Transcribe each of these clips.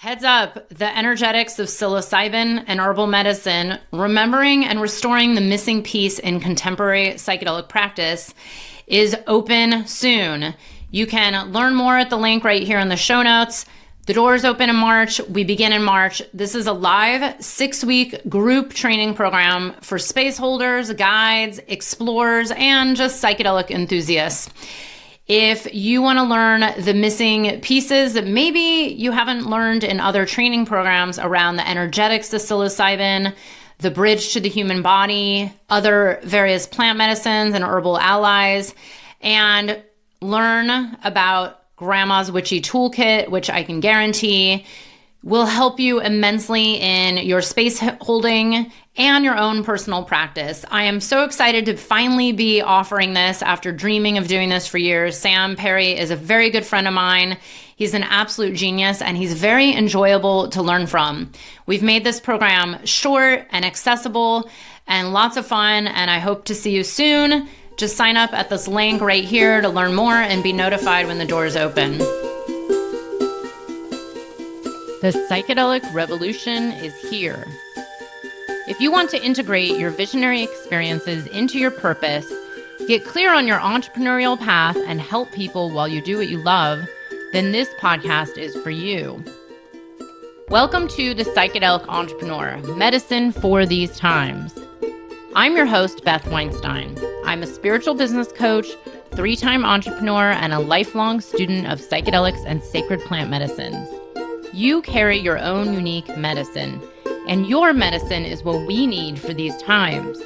Heads up, the energetics of psilocybin and herbal medicine, remembering and restoring the missing piece in contemporary psychedelic practice, is open soon. You can learn more at the link right here in the show notes. The doors open in March. We begin in March. This is a live 6-week group training program for space holders, guides, explorers, and just psychedelic enthusiasts. If you want to learn the missing pieces that maybe you haven't learned in other training programs around the energetics of psilocybin, the bridge to the human body, other various plant medicines and herbal allies, and learn about Grandma's Witchy Toolkit, which I can guarantee will help you immensely in your space holding and your own personal practice. I am so excited to finally be offering this after dreaming of doing this for years. Sam Perry is a very good friend of mine. He's an absolute genius and he's very enjoyable to learn from. We've made this program short and accessible and lots of fun, and I hope to see you soon. Just sign up at this link right here to learn more and be notified when the doors open. The psychedelic revolution is here. If you want to integrate your visionary experiences into your purpose, get clear on your entrepreneurial path, and help people while you do what you love, then this podcast is for you. Welcome to The Psychedelic Entrepreneur, Medicine for These Times. I'm your host, Beth Weinstein. I'm a spiritual business coach, 3-time entrepreneur, and a lifelong student of psychedelics and sacred plant medicines. You carry your own unique medicine, and your medicine is what we need for these times.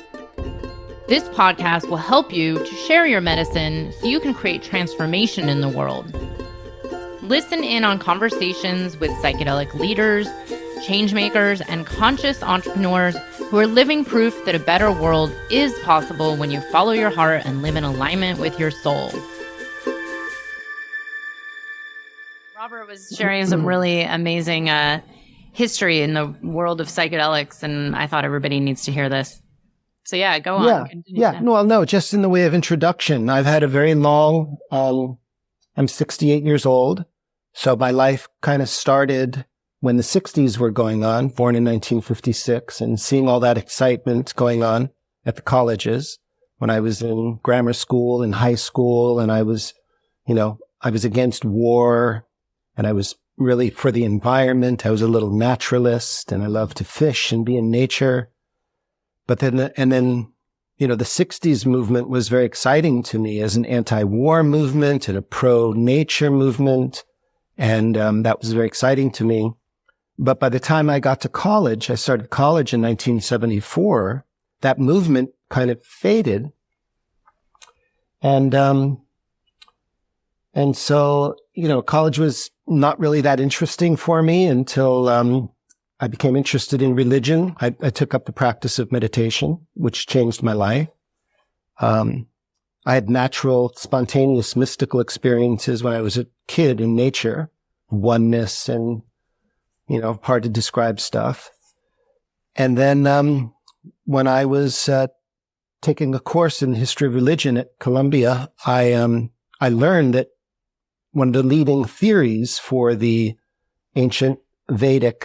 This podcast will help you to share your medicine so you can create transformation in the world. Listen in on conversations with psychedelic leaders, changemakers, and conscious entrepreneurs who are living proof that a better world is possible when you follow your heart and live in alignment with your soul. Robert was sharing some really amazing history in the world of psychedelics, and I thought everybody needs to hear this. So yeah, go on. No, just in the way of introduction, I've had a very long, I'm 68 years old, so my life kind of started when the 60s were going on, born in 1956, and seeing all that excitement going on at the colleges when I was in grammar school and high school, and I was against war, and I was really for the environment. I was a little naturalist, and I loved to fish and be in nature. But then, the 60s movement was very exciting to me as an anti-war movement and a pro-nature movement. And that was very exciting to me. But by the time I got to college, I started college in 1974, that movement kind of faded. And so, college was not really that interesting for me until I became interested in religion. I took up the practice of meditation, which changed my life. I had natural, spontaneous, mystical experiences when I was a kid in nature, oneness and, hard to describe stuff. And then when I was taking a course in the history of religion at Columbia, I learned that one of the leading theories for the ancient Vedic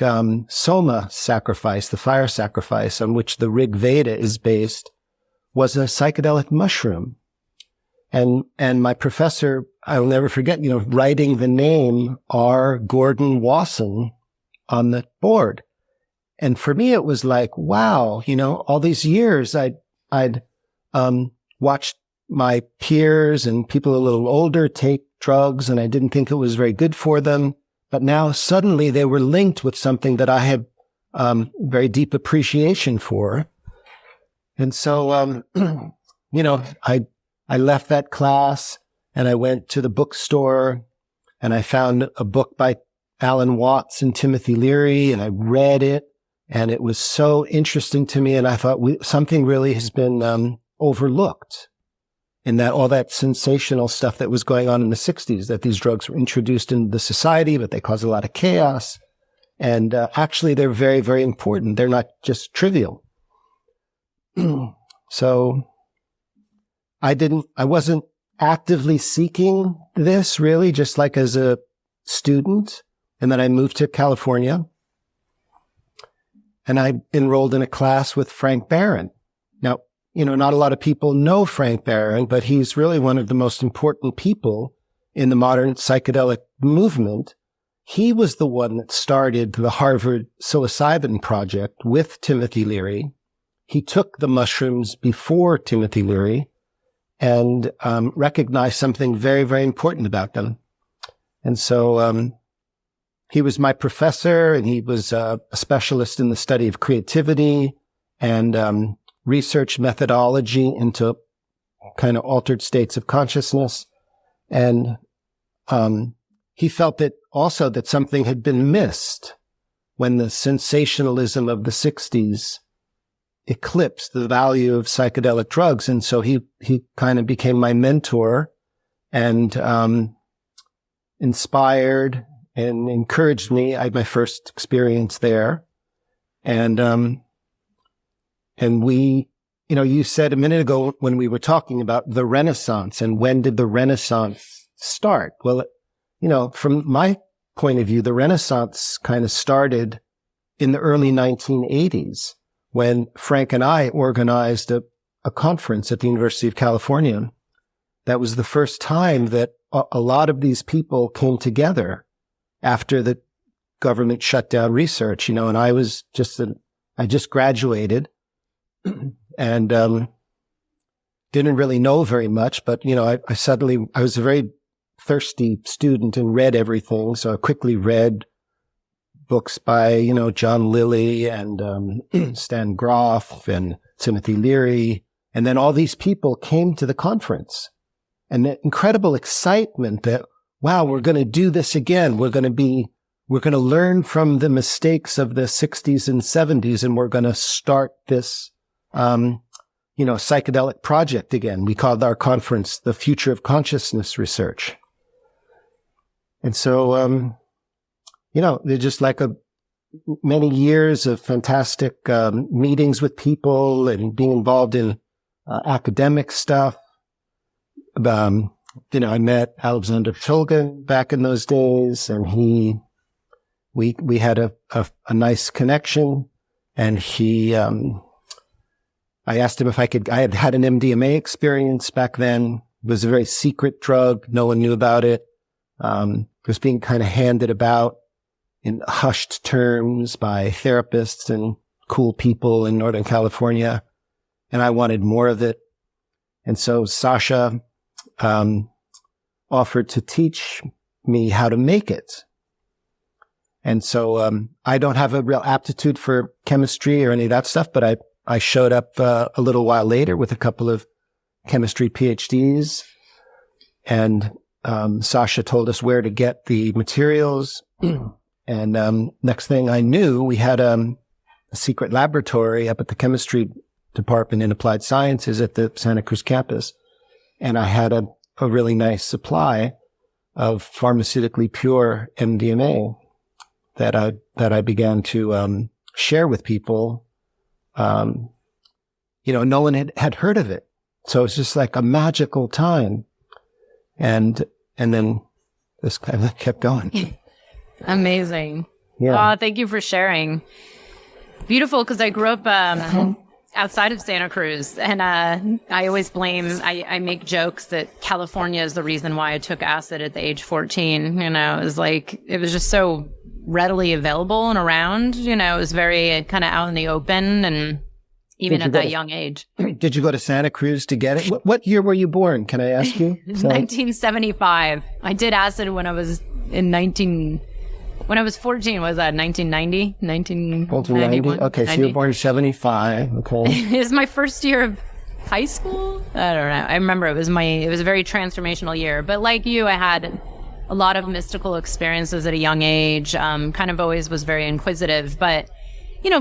Soma sacrifice, the fire sacrifice on which the Rig Veda is based, was a psychedelic mushroom. And my professor, I'll never forget, writing the name R. Gordon Wasson on the board. And for me, it was like, wow, all these years I'd watched my peers and people a little older take drugs, and I didn't think it was very good for them. But now suddenly they were linked with something that I have very deep appreciation for. And so, I left that class and I went to the bookstore and I found a book by Alan Watts and Timothy Leary, and I read it, and it was so interesting to me. And I thought something really has been overlooked in that all that sensational stuff that was going on in the 60s, that these drugs were introduced into the society, but they caused a lot of chaos. And actually, they're very, very important. They're not just trivial. So I wasn't actively seeking this really, just like as a student. And then I moved to California, and I enrolled in a class with Frank Barron. Now, not a lot of people know Frank Barron, but he's really one of the most important people in the modern psychedelic movement. He was the one that started the Harvard psilocybin project with Timothy Leary. He took the mushrooms before Timothy Leary and recognized something very, very important about them. And so he was my professor, and he was a specialist in the study of creativity and research methodology into kind of altered states of consciousness. And he felt that also that something had been missed when the sensationalism of the 60s eclipsed the value of psychedelic drugs. And so he kind of became my mentor and inspired and encouraged me. I had my first experience there. And we, you said a minute ago when we were talking about the Renaissance and when did the Renaissance start? Well, from my point of view, the Renaissance kind of started in the early 1980s when Frank and I organized a conference at the University of California. That was the first time that a lot of these people came together after the government shut down research, and I was I just graduated and didn't really know very much, but, I was a very thirsty student and read everything. So I quickly read books by, John Lilly and Stan Grof and Timothy Leary. And then all these people came to the conference, and the incredible excitement that, wow, we're going to do this again. We're going to learn from the mistakes of the 60s and 70s, and we're going to start this, psychedelic project again. We called our conference The Future of Consciousness Research. And so, they're just like many years of fantastic meetings with people and being involved in academic stuff. I met Alexander Shulgin back in those days, and we had a nice connection, and I asked him if I had an MDMA experience back then. It was a very secret drug. No one knew about it. It was being kind of handed about in hushed terms by therapists and cool people in Northern California. And I wanted more of it. And so Sasha offered to teach me how to make it. And so I don't have a real aptitude for chemistry or any of that stuff, but I showed up a little while later with a couple of chemistry PhDs, and Sasha told us where to get the materials. And next thing I knew, we had a secret laboratory up at the chemistry department in applied sciences at the Santa Cruz campus. And I had a really nice supply of pharmaceutically pure MDMA that I began to share with people. No one had heard of it. So it's just like a magical time. And then this kind of kept going. Amazing. Yeah. Oh, thank you for sharing. Beautiful, because I grew up outside of Santa Cruz, and I always I make jokes that California is the reason why I took acid at the age 14. It was just so readily available and around. It was very kind of out in the open, and even at that young age. Did you go to Santa Cruz to get it? What year were you born? Can I ask you? 1975. I did acid when I was when I was 14. Was that 1990? 1991? Okay, 90. So you were born in 75. Okay. It was my first year of high school. I don't know. I remember it was a very transformational year. But like you, I had a lot of mystical experiences at a young age. Kind of always was very inquisitive. But,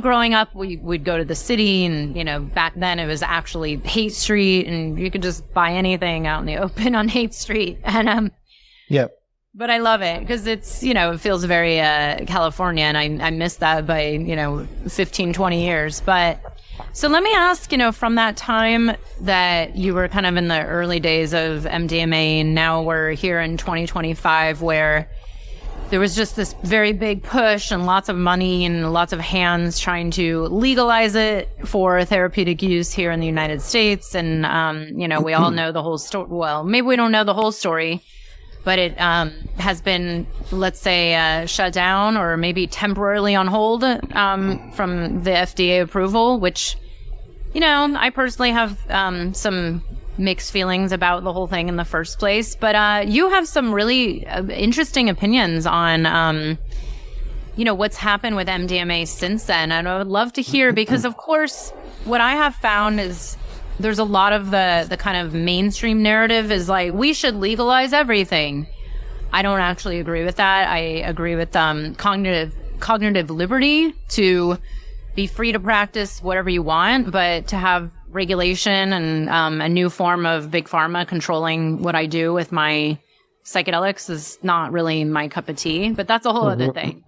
growing up, we'd go to the city, and, back then it was actually Haight Street, and you could just buy anything out in the open on Haight Street. And, yeah. But I love it because it's, it feels very California, and I miss that by, 15, 20 years. But so let me ask, from that time that you were kind of in the early days of MDMA, and now we're here in 2025 where there was just this very big push and lots of money and lots of hands trying to legalize it for therapeutic use here in the United States. And, we all know the whole story. Well, maybe we don't know the whole story, but it has been, let's say, shut down or maybe temporarily on hold from the FDA approval, which, I personally have some mixed feelings about the whole thing in the first place. But you have some really interesting opinions on, what's happened with MDMA since then. And I would love to hear, because, of course, what I have found is there's a lot of the kind of mainstream narrative is like, we should legalize everything. I don't actually agree with that. I agree with cognitive liberty to be free to practice whatever you want, but to have regulation and a new form of big pharma controlling what I do with my psychedelics is not really my cup of tea, but that's a whole other thing.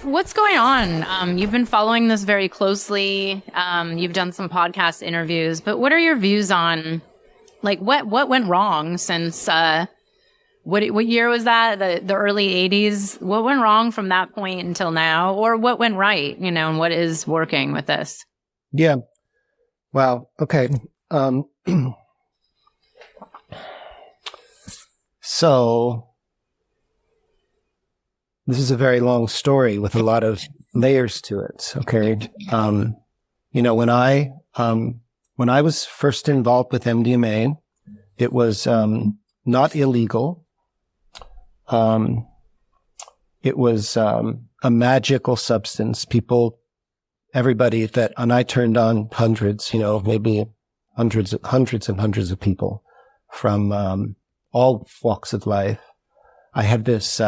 What's going on? You've been following this very closely. You've done some podcast interviews, but what are your views on, like, what went wrong since, what year was that? The early 80s? What went wrong from that point until now? Or what went right, and what is working with this? Yeah. Wow. Okay. So this is a very long story with a lot of layers to it. Okay. When I was first involved with MDMA, it was not illegal. It was a magical substance. Everybody and I turned on hundreds, maybe hundreds and hundreds of people from all walks of life. I had this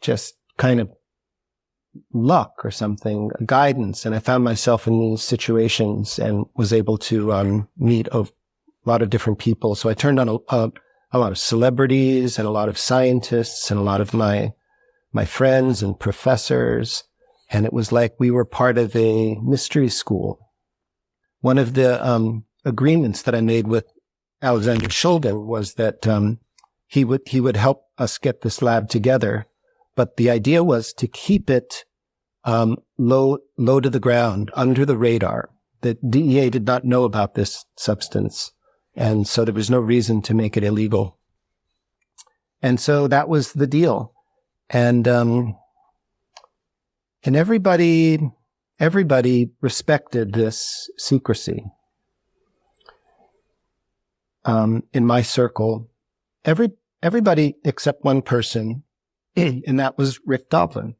just kind of luck or something, guidance, and I found myself in these situations and was able to meet a lot of different people. So I turned on a lot of celebrities and a lot of scientists and a lot of my friends and professors. And it was like we were part of a mystery school. One of the agreements that I made with Alexander Shulgin was that he would help us get this lab together. But the idea was to keep it low to the ground, under the radar. The DEA did not know about this substance. And so there was no reason to make it illegal. And so that was the deal. And everybody respected this secrecy. In my circle, everybody except one person, and that was Rick Doblin.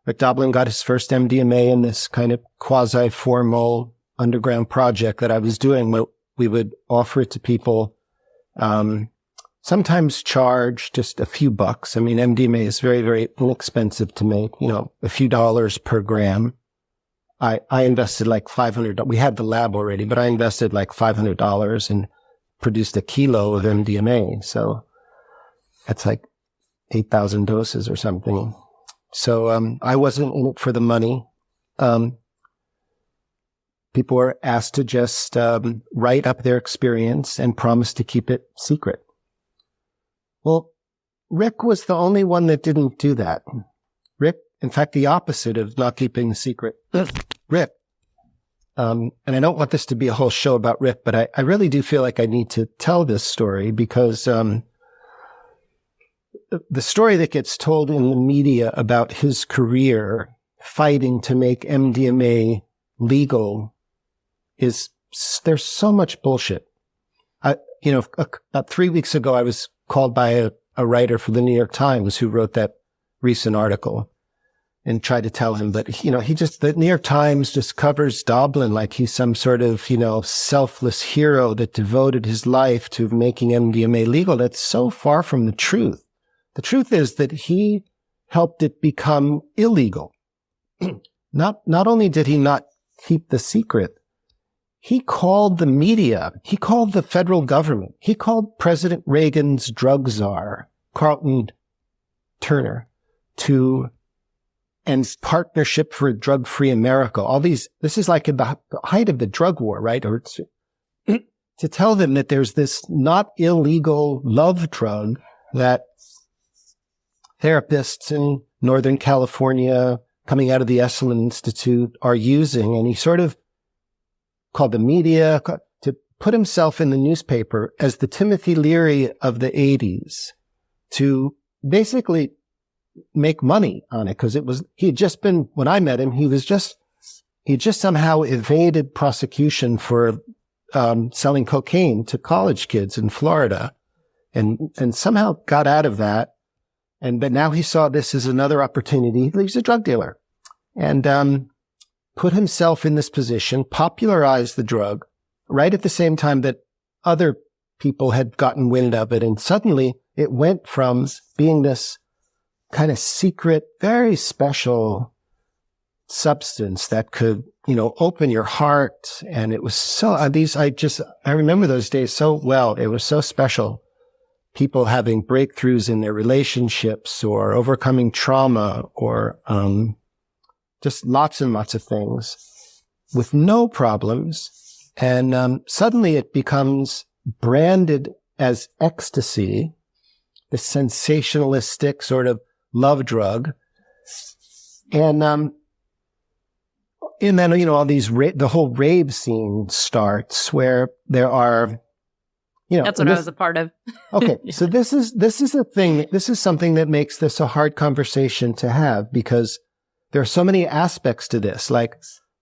Rick Doblin got his first MDMA in this kind of quasi-formal underground project that I was doing. We would offer it to people, sometimes charge just a few bucks. I mean, MDMA is very, very inexpensive to make, a few dollars per gram. I invested like $500. We had the lab already, but I invested like $500 and produced a kilo of MDMA. So that's like 8,000 doses or something. So I wasn't in it for the money. People were asked to just write up their experience and promise to keep it secret. Well, Rick was the only one that didn't do that. Rick, in fact, the opposite of not keeping the secret. Rick. And I don't want this to be a whole show about Rick, but I really do feel like I need to tell this story because the story that gets told in the media about his career fighting to make MDMA legal there's so much bullshit. About 3 weeks ago, I was called by a writer for the New York Times who wrote that recent article and tried to tell him that, the New York Times just covers Doblin like he's some sort of, selfless hero that devoted his life to making MDMA legal. That's so far from the truth. The truth is that he helped it become illegal. Not only did he not keep the secret, he called the media, he called the federal government, he called President Reagan's drug czar, Carlton Turner, and Partnership for a Drug-Free America. This is like at the height of the drug war, right? Or to tell them that there's this not illegal love drug that therapists in Northern California coming out of the Esalen Institute are using. And he sort of called the media to put himself in the newspaper as the Timothy Leary of the 80s to basically make money on it. Because when I met him, he just somehow evaded prosecution for selling cocaine to college kids in Florida and somehow got out of that. But now he saw this as another opportunity. He's a drug dealer and put himself in this position, popularized the drug right at the same time that other people had gotten wind of it. And suddenly it went from being this kind of secret, very special substance that could, open your heart. And it was so, I remember those days so well. It was so special. People having breakthroughs in their relationships or overcoming trauma or just lots and lots of things with no problems. And suddenly it becomes branded as ecstasy, this sensationalistic sort of love drug. And then, all these, the whole rave scene starts where there are, that's what I was a part of. Okay. So this is a thing. This is something that makes this a hard conversation to have because there are so many aspects to this. Like,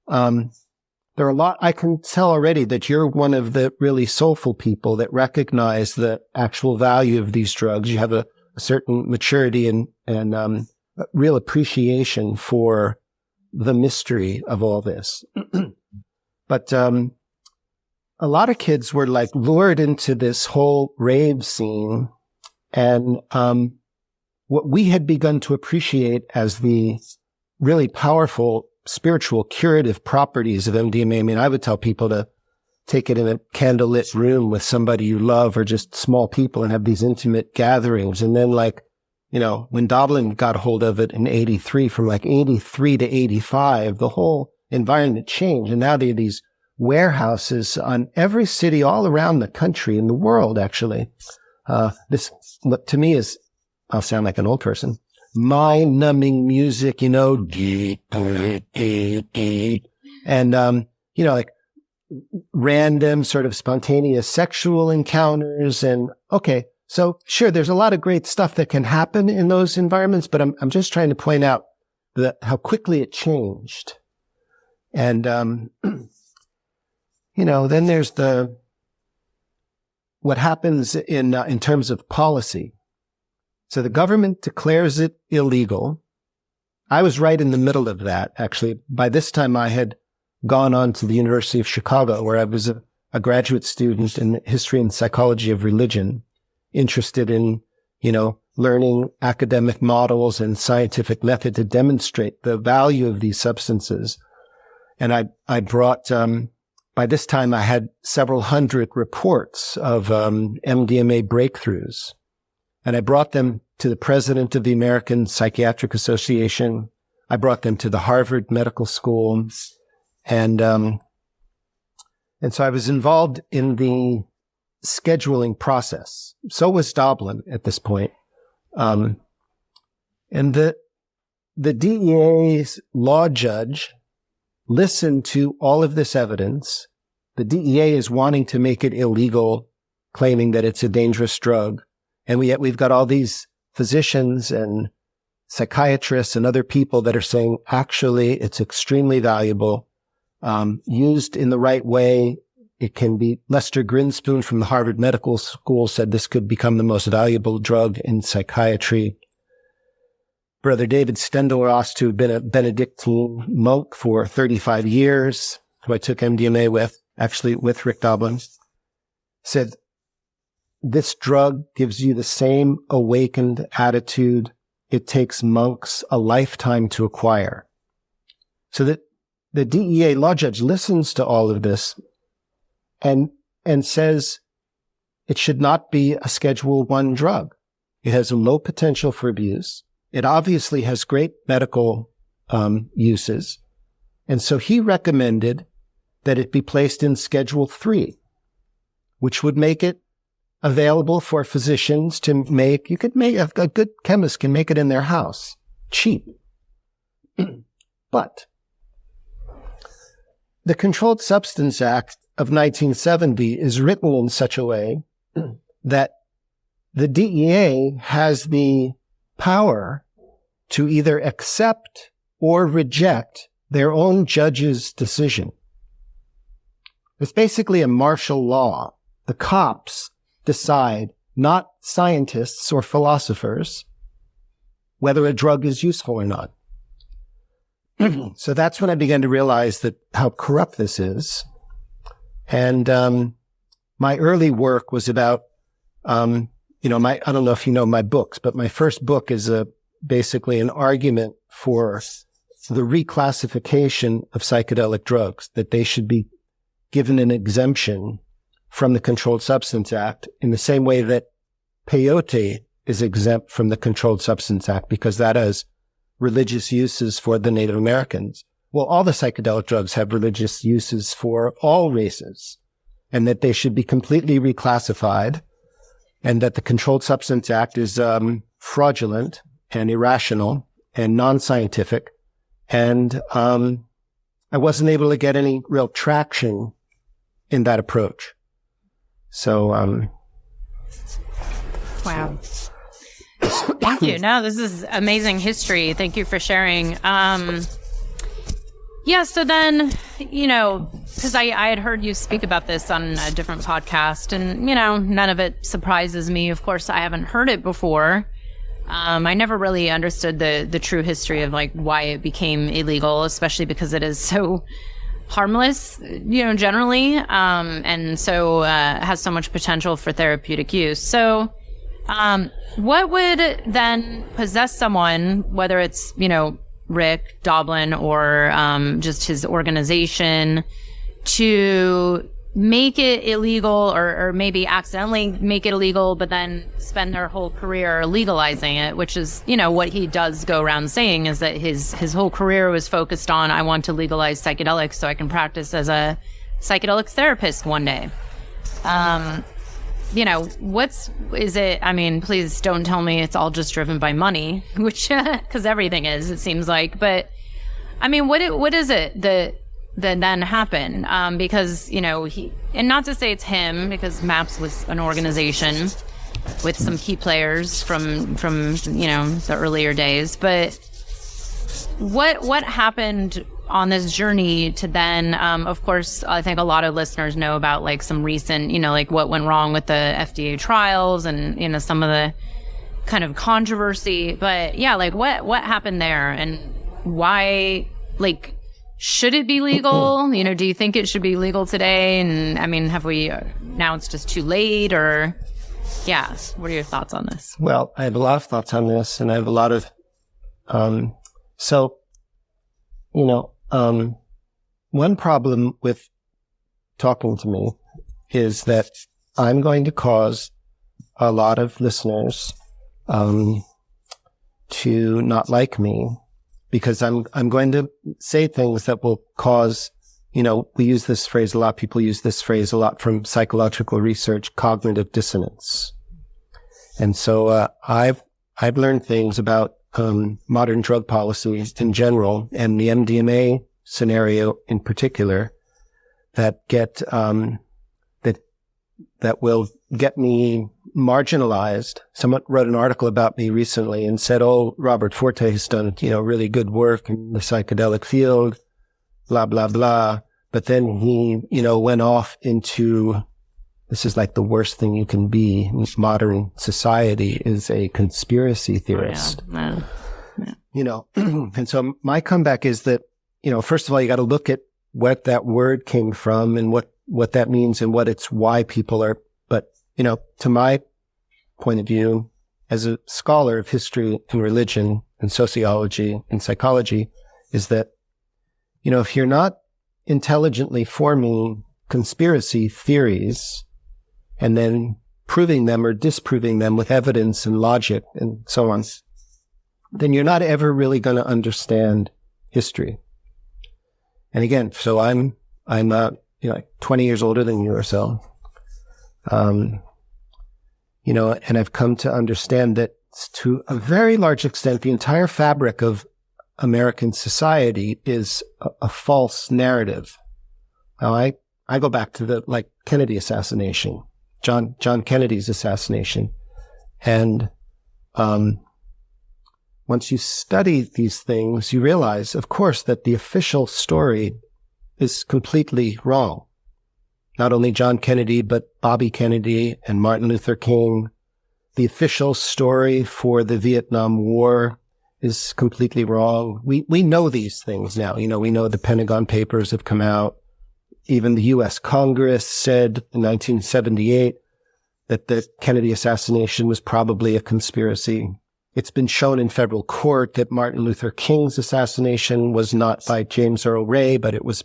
there are a lot, I can tell already that you're one of the really soulful people that recognize the actual value of these drugs. You have a certain maturity and real appreciation for the mystery of all this. But, a lot of kids were like lured into this whole rave scene and, what we had begun to appreciate as the really powerful spiritual curative properties of MDMA. I mean, I would tell people to take it in a candlelit room with somebody you love or just small people and have these intimate gatherings. And then when Doblin got hold of it in 83, from 83 to 85, the whole environment changed. And now there are these warehouses on every city all around the country, in the world, actually. This, to me, I'll sound like an old person, mind-numbing music, and, random sort of spontaneous sexual encounters. And okay, so sure, there's a lot of great stuff that can happen in those environments, but I'm just trying to point out how quickly it changed. And, then there's what happens in terms of policy. So the government declares it illegal. I was right in the middle of that, actually. By this time, I had gone on to the University of Chicago, where I was a graduate student in history and psychology of religion, interested in, learning academic models and scientific method to demonstrate the value of these substances. And I brought, by this time, I had several hundred reports of MDMA breakthroughs, and I brought them to the president of the American Psychiatric Association. I brought them to the Harvard Medical School, and so I was involved in the scheduling process. So was Doblin at this point, and the DEA's law judge listened to all of this evidence. The DEA is wanting to make it illegal, claiming that it's a dangerous drug. And yet we've got all these physicians and psychiatrists and other people that are saying, actually, it's extremely valuable. Used in the right way, it can be. Lester Grinspoon from the Harvard Medical School said this could become the most valuable drug in psychiatry. Brother David Steindl-Rast, who had been a Benedictine monk for 35 years, who I took MDMA with, actually with Rick Doblin, said, this drug gives you the same awakened attitude it takes monks a lifetime to acquire. So that the DEA law judge listens to all of this and says it should not be a Schedule I drug. It has a low potential for abuse. It obviously has great medical uses. And so he recommended that it be placed in Schedule III. which would make it available for physicians to make. You could make, a good chemist can make it in their house, cheap. But the Controlled Substance Act of 1970 is written in such a way that the DEA has the power to either accept or reject their own judge's decision. It's basically a martial law. The cops decide, not scientists or philosophers, whether a drug is useful or not. So that's when I began to realize that how corrupt this is. And my early work was about, I don't know if you know my books, but my first book is basically an argument for the reclassification of psychedelic drugs, that they should be given an exemption from the Controlled Substance Act in the same way that peyote is exempt from the Controlled Substance Act because that has religious uses for the Native Americans. Well, all the psychedelic drugs have religious uses for all races, and that they should be completely reclassified, and that the Controlled Substance Act is fraudulent and irrational and non-scientific. And I wasn't able to get any real traction in that approach. So, wow. Thank you. No, this is amazing history. Thank you for sharing. Yeah, so then, because I had heard you speak about this on a different podcast, and, none of it surprises me. Of course, I haven't heard it before. I never really understood the true history of why it became illegal, especially because it is so harmless, generally, and so has so much potential for therapeutic use. So what would then possess someone, whether it's, Rick Doblin or just his organization, to make it illegal or maybe accidentally make it illegal, but then spend their whole career legalizing it, which is, what he does go around saying is that his whole career was focused on, I want to legalize psychedelics so I can practice as a psychedelic therapist one day. Please don't tell me it's all just driven by money, which, because everything is, it seems like. But, what is it that then happened? Because, and not to say it's him, because MAPS was an organization with some key players from the earlier days. But what happened on this journey to then, of course, I think a lot of listeners know about some recent, what went wrong with the FDA trials and, some of the kind of controversy. But yeah, what happened there and why, should it be legal? Do you think it should be legal today? And have we, now it's just too late, or yeah, what are your thoughts on this? Well, I have a lot of thoughts on this, and I have a lot of, one problem with talking to me is that I'm going to cause a lot of listeners to not like me, because I'm going to say things that will cause, we use this phrase a lot. People use this phrase a lot from psychological research, cognitive dissonance. And so I've learned things about modern drug policy in general, and the MDMA scenario in particular, that that will get me marginalized. Someone wrote an article about me recently and said, "Oh, Robert Forte has done really good work in the psychedelic field, blah blah blah." But then he went off into, this is the worst thing you can be in modern society, is a conspiracy theorist. Yeah. And so my comeback is that, first of all, you got to look at what that word came from and what that means and why people are. But, to my point of view, as a scholar of history and religion and sociology and psychology, is that, if you're not intelligently forming conspiracy theories and then proving them or disproving them with evidence and logic and so on, then you're not ever really going to understand history. And again, so I'm 20 years older than you or so. And I've come to understand that to a very large extent, the entire fabric of American society is a false narrative. Now, I go back to the Kennedy assassination, John Kennedy's assassination. And once you study these things, you realize, of course, that the official story is completely wrong. Not only John Kennedy, but Bobby Kennedy and Martin Luther King. The official story for the Vietnam War is completely wrong. We know these things now. We know the Pentagon Papers have come out. Even the U.S. Congress said in 1978 that the Kennedy assassination was probably a conspiracy. It's been shown in federal court that Martin Luther King's assassination was not by James Earl Ray, but it was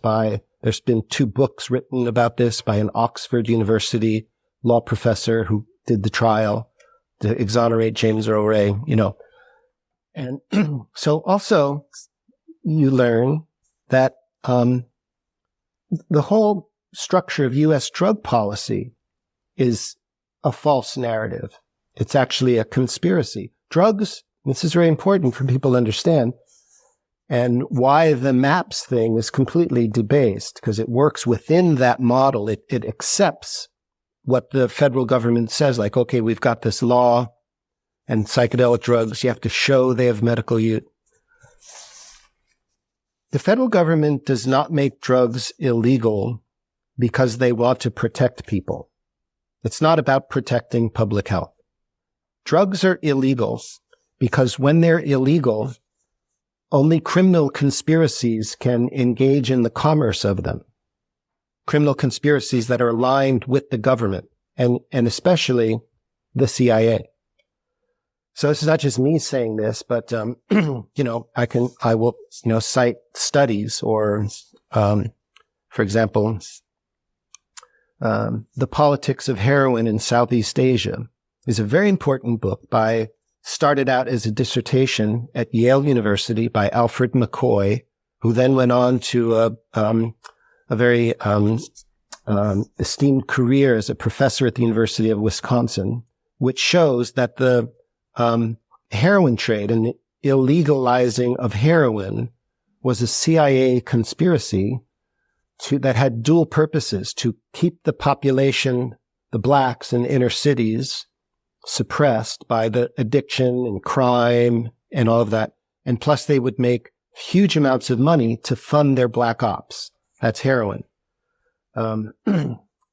there's been 2 books written about this by an Oxford University law professor who did the trial to exonerate James Earl Ray, And so also you learn that the whole structure of U.S. drug policy is a false narrative. It's actually a conspiracy. Drugs, this is very important for people to understand, and why the MAPS thing is completely debased, because it works within that model. It accepts what the federal government says, like, okay, we've got this law and psychedelic drugs, you have to show they have medical use. The federal government does not make drugs illegal because they want to protect people. It's not about protecting public health. Drugs are illegal because when they're illegal, only criminal conspiracies can engage in the commerce of them. Criminal conspiracies that are aligned with the government and especially the CIA. So this is not just me saying this, but, I will cite studies or, for example, The Politics of Heroin in Southeast Asia is a very important book started out as a dissertation at Yale University by Alfred McCoy, who then went on to a very esteemed career as a professor at the University of Wisconsin, which shows that the heroin trade and the illegalizing of heroin was a CIA conspiracy that had dual purposes: to keep the population, the blacks in inner cities, suppressed by the addiction and crime and all of that. And plus they would make huge amounts of money to fund their black ops. That's heroin.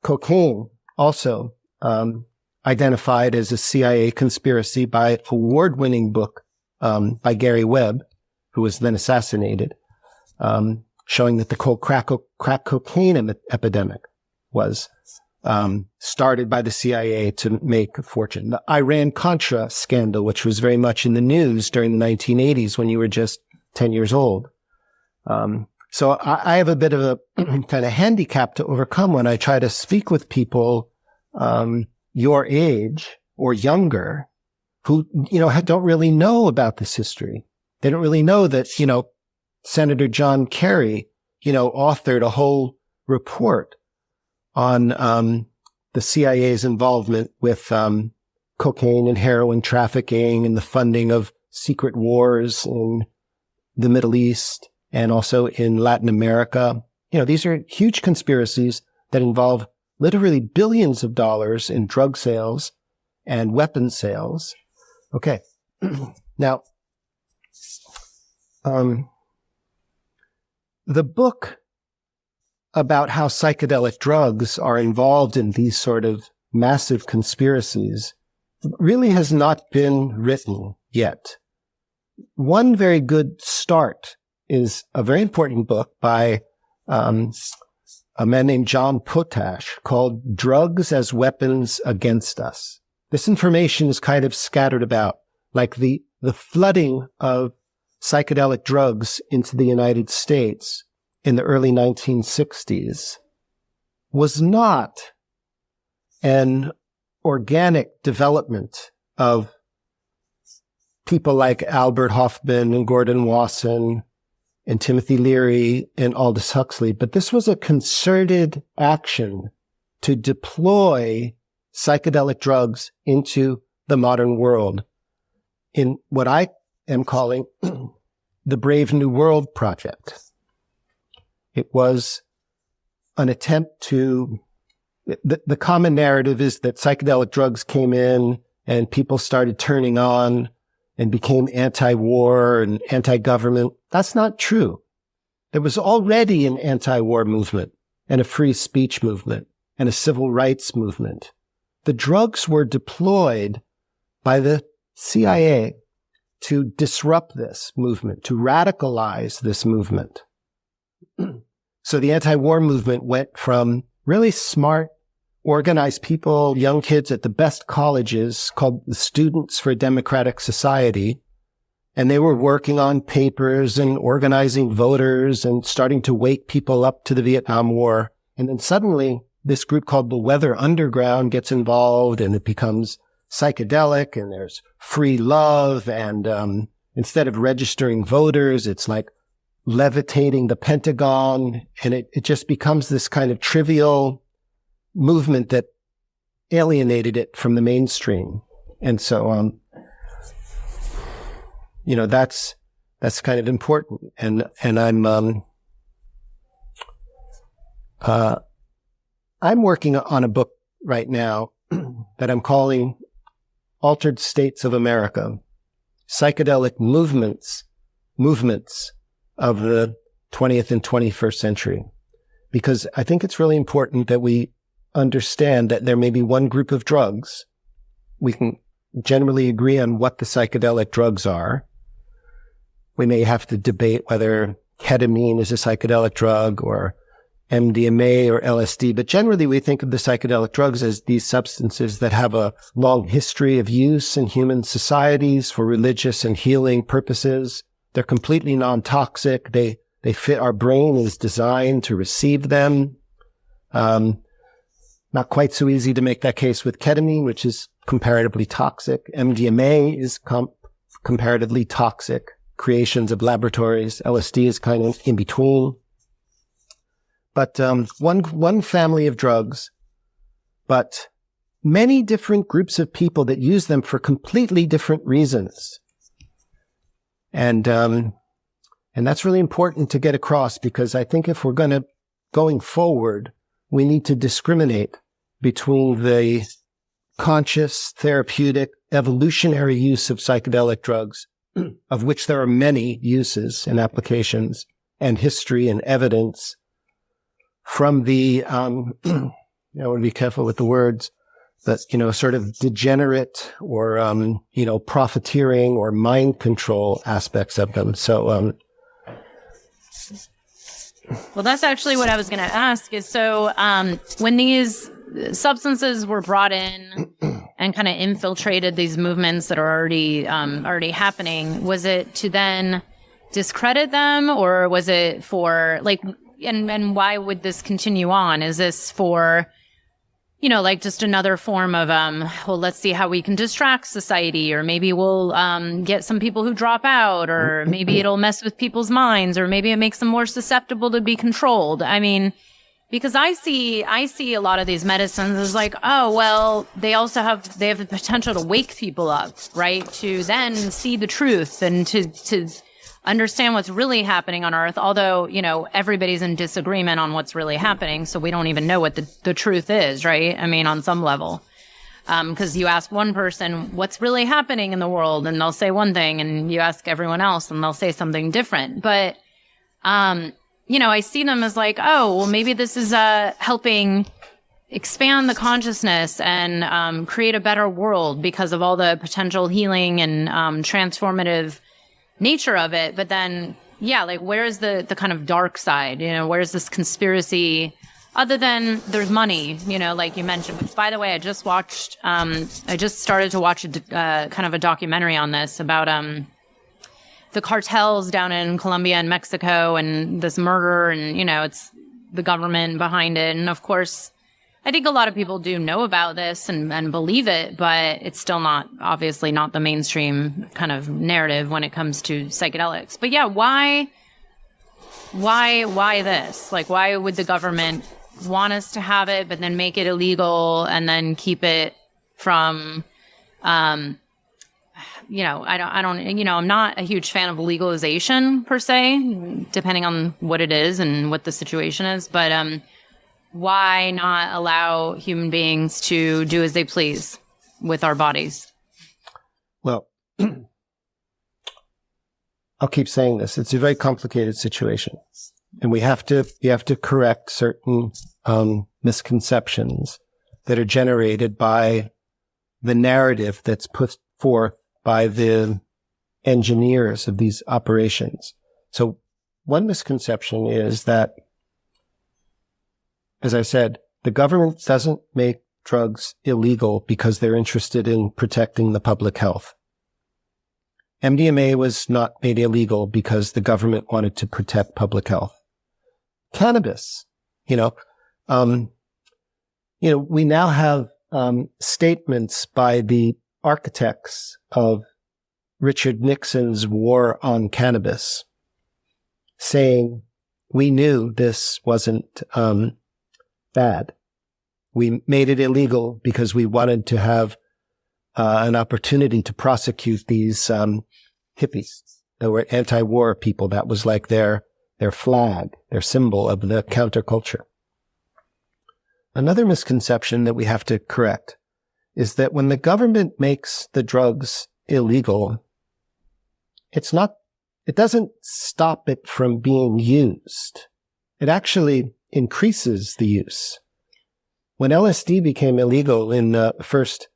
Cocaine also identified as a CIA conspiracy by an award-winning book by Gary Webb, who was then assassinated, showing that the crack cocaine epidemic was started by the CIA to make a fortune. The Iran-Contra scandal, which was very much in the news during the 1980s when you were just 10 years old. So I have a bit of a kind of handicap to overcome when I try to speak with people your age or younger who, don't really know about this history. They don't really know that, Senator John Kerry, authored a whole report on the CIA's involvement with cocaine and heroin trafficking and the funding of secret wars in the Middle East and also in Latin America. These are huge conspiracies that involve literally billions of dollars in drug sales and weapon sales. Okay. Now, the book about how psychedelic drugs are involved in these sort of massive conspiracies really has not been written yet. One very good start is a very important book by a man named John Potash called Drugs as Weapons Against Us. This information is kind of scattered about, like the flooding of psychedelic drugs into the United States in the early 1960s was not an organic development of people like Albert Hofmann and Gordon Wasson and Timothy Leary and Aldous Huxley, but this was a concerted action to deploy psychedelic drugs into the modern world in what I am calling the Brave New World Project. It was an attempt to, the common narrative is that psychedelic drugs came in and people started turning on and became anti-war and anti-government. That's not true. There was already an anti-war movement and a free speech movement and a civil rights movement. The drugs were deployed by the CIA to disrupt this movement, to radicalize this movement. So the anti-war movement went from really smart, organized people, young kids at the best colleges called the Students for a Democratic Society. And they were working on papers and organizing voters and starting to wake people up to the Vietnam War. And then suddenly this group called the Weather Underground gets involved and it becomes psychedelic and there's free love. And instead of registering voters, it's like levitating the Pentagon. And it just becomes this kind of trivial movement that alienated it from the mainstream. And so, that's kind of important. And I'm working on a book right now that I'm calling Altered States of America, Psychedelic Movements of the 20th and 21st century. Because I think it's really important that we understand that there may be one group of drugs. We can generally agree on what the psychedelic drugs are. We may have to debate whether ketamine is a psychedelic drug or MDMA or LSD, but generally we think of the psychedelic drugs as these substances that have a long history of use in human societies for religious and healing purposes. They're completely non-toxic. They fit, our brain is designed to receive them. Not quite so easy to make that case with ketamine, which is comparatively toxic. MDMA is comparatively toxic, creations of laboratories. LSD is kind of in between. But one family of drugs, but many different groups of people that use them for completely different reasons. And that's really important to get across, because I think if we're going forward, we need to discriminate between the conscious, therapeutic, evolutionary use of psychedelic drugs, of which there are many uses and applications, and history and evidence, from the, I want to be careful with the words, but, sort of degenerate or, profiteering or mind control aspects of them. So, well, that's actually what I was going to ask is, so, when these substances were brought in and kind of infiltrated these movements that are already happening, was it to then discredit them, or was it for and why would this continue on? Is this for, just another form of, let's see how we can distract society, or maybe we'll get some people who drop out, or maybe it'll mess with people's minds, or maybe it makes them more susceptible to be controlled. I mean, because I see a lot of these medicines as like, oh, well, they have the potential to wake people up, right? To then see the truth and to understand what's really happening on Earth. Although, everybody's in disagreement on what's really happening. So we don't even know what the truth is, right? I mean, on some level. Because you ask one person what's really happening in the world, and they'll say one thing, and you ask everyone else and they'll say something different. But, I see them as like, oh, well, maybe this is helping expand the consciousness and create a better world because of all the potential healing and transformative nature of it. But then, where's the kind of dark side? Where's this conspiracy other than there's money, like you mentioned, which, by the way, I just started to watch kind of a documentary on this about the cartels down in Colombia and Mexico and this murder, and, it's the government behind it. And of course, I think a lot of people do know about this and believe it, but it's still obviously not the mainstream kind of narrative when it comes to psychedelics. But yeah, why this? Like, why would the government want us to have it, but then make it illegal and then keep it from, I'm not a huge fan of legalization per se, depending on what it is and what the situation is. But why not allow human beings to do as they please with our bodies? Well, I'll keep saying this. It's a very complicated situation. And we have to correct certain misconceptions that are generated by the narrative that's put forth by the engineers of these operations. So one misconception is that, as I said, the government doesn't make drugs illegal because they're interested in protecting the public health. MDMA was not made illegal because the government wanted to protect public health. Cannabis, we now have statements by the architects of Richard Nixon's war on cannabis saying, we knew this wasn't bad. We made it illegal because we wanted to have an opportunity to prosecute these hippies that were anti-war people. That was like their flag, their symbol of the counterculture. Another misconception that we have to correct is that when the government makes the drugs illegal, it doesn't stop it from being used. It actually increases the use. When LSD became illegal in the first,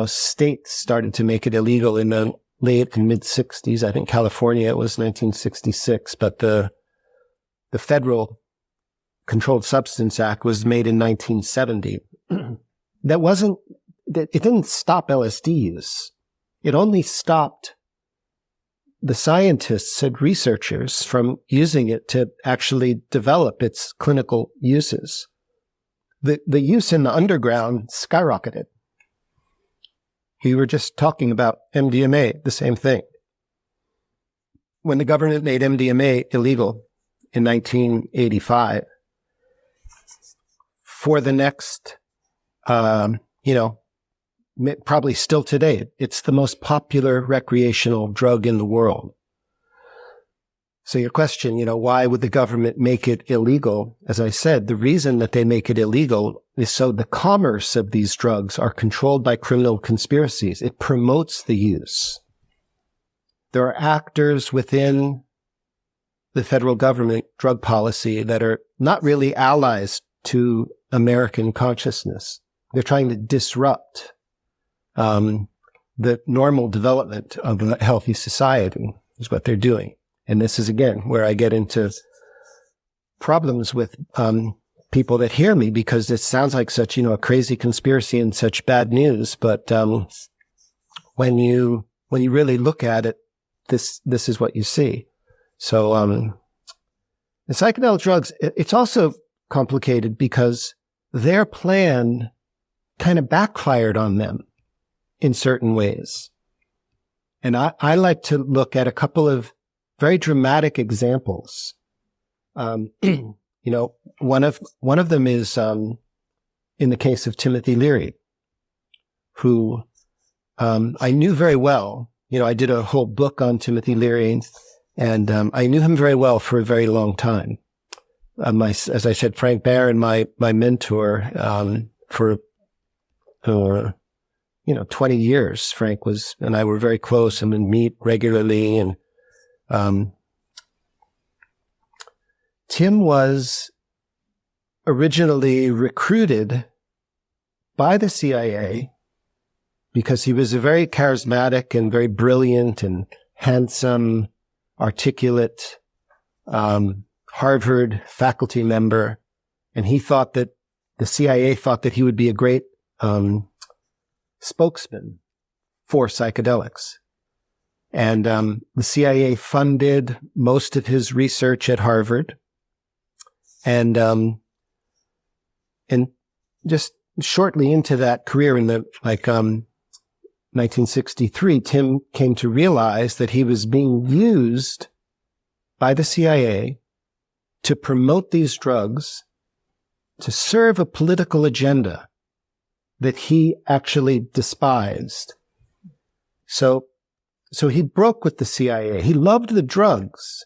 states started to make it illegal in the late and mid 60s. I think California, it was 1966, but the Federal Controlled Substance Act was made in 1970. It didn't stop LSD use. It only stopped the scientists and researchers from using it to actually develop its clinical uses. The use in the underground skyrocketed. We were just talking about MDMA, the same thing. When the government made MDMA illegal in 1985, for the next, probably still today, it's the most popular recreational drug in the world. So your question, why would the government make it illegal? As I said, the reason that they make it illegal is so the commerce of these drugs are controlled by criminal conspiracies. It promotes the use. There are actors within the federal government drug policy that are not really allies to American consciousness. They're trying to disrupt the normal development of a healthy society is what they're doing. And this is, again, where I get into problems with people that hear me, because it sounds like such, a crazy conspiracy and such bad news. But when you really look at it, this is what you see. So the psychedelic drugs, it's also complicated because their plan kind of backfired on them in certain ways. And I like to look at a couple of very dramatic examples. One of them is in the case of Timothy Leary, who I knew very well. I did a whole book on Timothy Leary, and I knew him very well for a very long time. As I said, Frank Barron, my mentor for 20 years. Frank and I were very close and would meet regularly, and Tim was originally recruited by the CIA because he was a very charismatic and very brilliant and handsome, articulate Harvard faculty member. And he thought that the CIA thought that he would be a great spokesman for psychedelics. And the CIA funded most of his research at Harvard. And just shortly into that career in 1963, Tim came to realize that he was being used by the CIA to promote these drugs to serve a political agenda that he actually despised. So he broke with the CIA. He loved the drugs.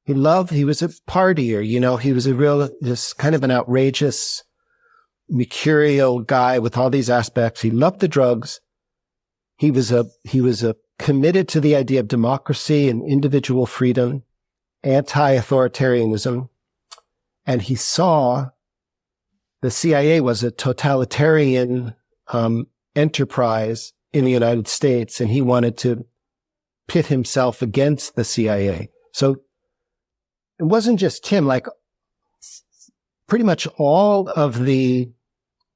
He was a partier, he was just kind of an outrageous, mercurial guy with all these aspects. He loved the drugs. He was committed to the idea of democracy and individual freedom, anti-authoritarianism. And he saw the CIA was a totalitarian enterprise in the United States, and he wanted to pit himself against the CIA. So it wasn't just Tim, like pretty much all of the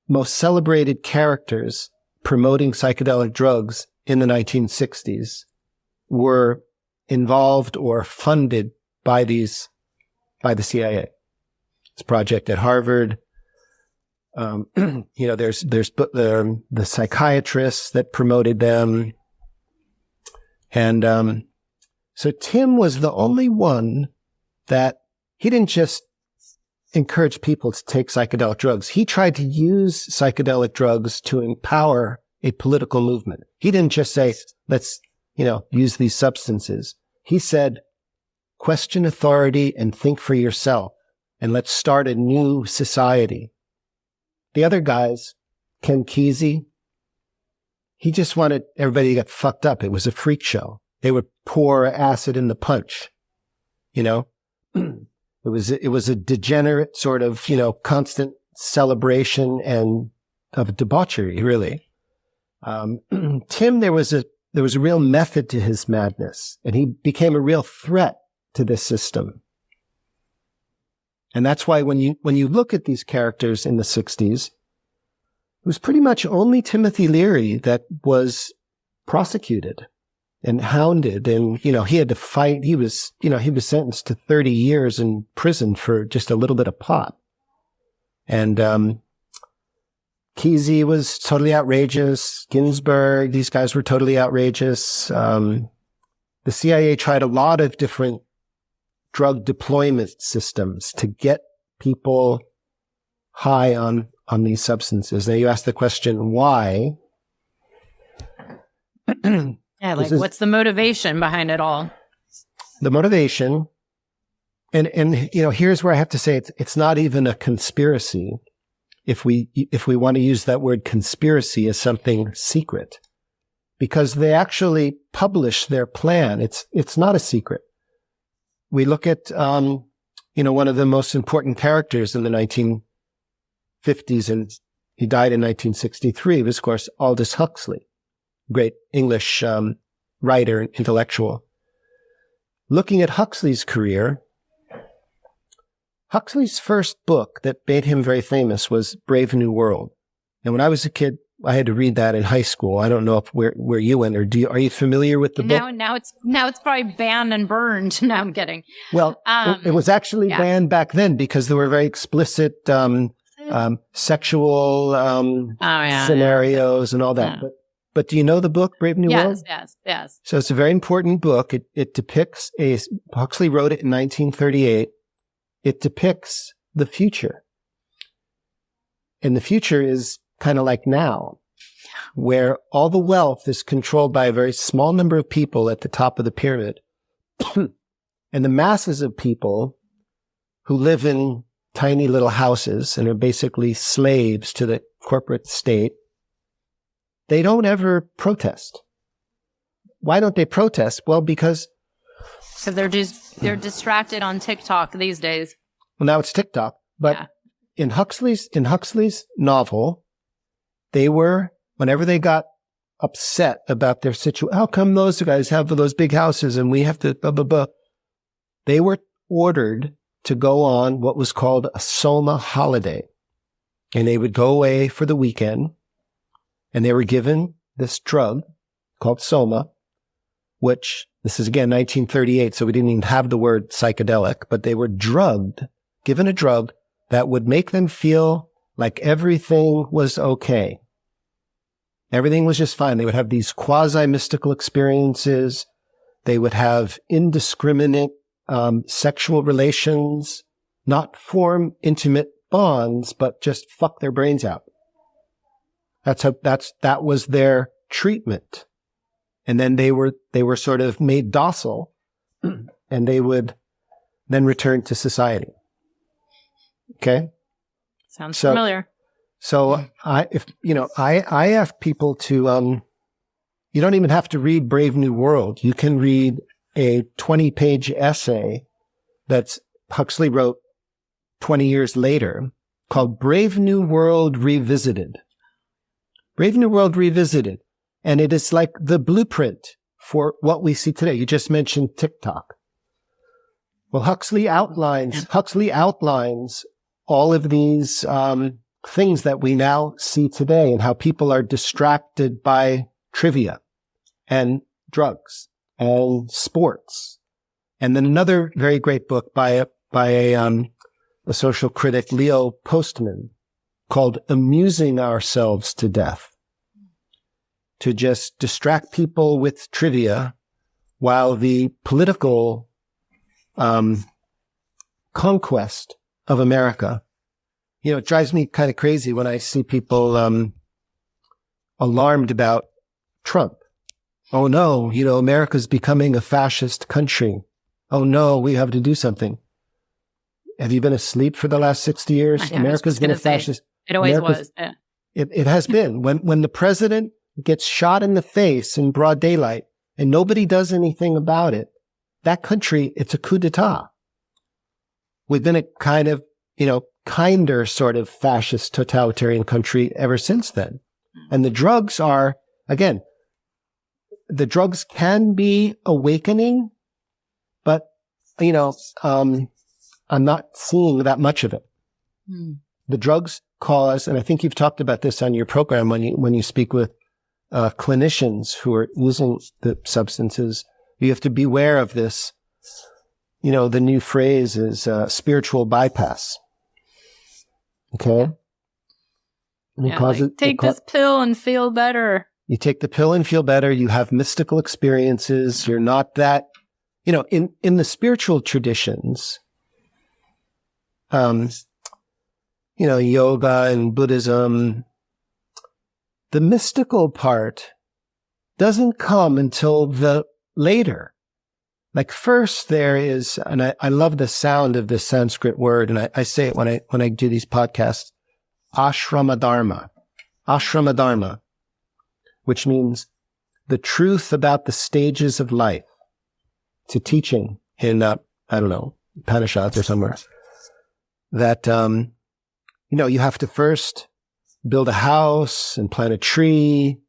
most celebrated characters promoting psychedelic drugs in the 1960s were involved or funded by the CIA. This project at Harvard. There's the psychiatrists that promoted them. And so Tim was the only one that he didn't just encourage people to take psychedelic drugs. He tried to use psychedelic drugs to empower a political movement. He didn't just say, let's, use these substances. He said, question authority and think for yourself, and let's start a new society. The other guys, Ken Kesey, he just wanted everybody to get fucked up. It was a freak show. They would pour acid in the punch, It was a degenerate sort of, constant celebration and of debauchery, really. Tim, there was a real method to his madness, and he became a real threat to this system. And that's why when you look at these characters in the 60s, it was pretty much only Timothy Leary that was prosecuted and hounded. And, he had to fight. He was sentenced to 30 years in prison for just a little bit of pot. And Kesey was totally outrageous. Ginsburg, these guys were totally outrageous. The CIA tried a lot of different drug deployment systems to get people high on these substances. Now you ask the question, why? Yeah, what's the motivation behind it all? The motivation, and here's where I have to say it's not even a conspiracy. If we want to use that word conspiracy as something secret, because they actually publish their plan. It's not a secret. We look at, one of the most important characters in the 1950s, and he died in 1963, was, of course, Aldous Huxley, great English writer and intellectual. Looking at Huxley's career, Huxley's first book that made him very famous was Brave New World. And when I was a kid, I had to read that in high school. I don't know where you went, or are you familiar with the book? Now it's probably banned and burned. No, I'm kidding. Well, it was actually banned back then because there were very explicit sexual scenarios and all that. Yeah. But do you know the book Brave New World? Yes. So it's a very important book. It depicts Huxley wrote it in 1938. It depicts the future. And the future is kind of like now, where all the wealth is controlled by a very small number of people at the top of the pyramid. And the masses of people who live in tiny little houses and are basically slaves to the corporate state, they don't ever protest. Why don't they protest? Well, because they're distracted on TikTok these days. Well, now it's TikTok, but in Huxley's novel, they were, whenever they got upset about their situation, how come those guys have those big houses and we have to blah, blah, blah. They were ordered to go on what was called a Soma holiday. And they would go away for the weekend, and they were given this drug called Soma, which, this is again 1938, so we didn't even have the word psychedelic, but they were given a drug that would make them feel like everything was okay. Everything was just fine. They would have these quasi-mystical experiences. They would have indiscriminate sexual relations, not form intimate bonds, but just fuck their brains out. That was their treatment. And then they were sort of made docile, and they would then return to society. Okay? Sounds familiar. So I have people to, you don't even have to read Brave New World. You can read a 20-page essay that's Huxley wrote 20 years later called Brave New World Revisited. Brave New World Revisited. And it is like the blueprint for what we see today. You just mentioned TikTok. Well, Huxley outlines all of these things that we now see today and how people are distracted by trivia and drugs and sports. And then another very great book by a social critic, Leo Postman, called Amusing Ourselves to Death, to just distract people with trivia while the political conquest of America. It drives me kind of crazy when I see people alarmed about Trump. Oh no, America's becoming a fascist country. Oh no, we have to do something. Have you been asleep for the last 60 years? America's been a fascist. It always was. Yeah. It has been. When the president gets shot in the face in broad daylight and nobody does anything about it, that country, it's a coup d'etat. We've been a kind of, kinder sort of fascist totalitarian country ever since then. And the drugs are, again, the drugs can be awakening, but, I'm not seeing that much of it. The drugs cause, and I think you've talked about this on your program when you speak with clinicians who are using the substances, you have to beware of this. The new phrase is spiritual bypass. Okay? Take this pill and feel better. You take the pill and feel better. You have mystical experiences. You're not that, in the spiritual traditions, yoga and Buddhism, the mystical part doesn't come until the later. Like first there is, and I love the sound of this Sanskrit word, and I say it when I do these podcasts, ashrama dharma, which means the truth about the stages of life. It's a teaching in, Upanishads or somewhere, that, you have to first build a house and plant a tree,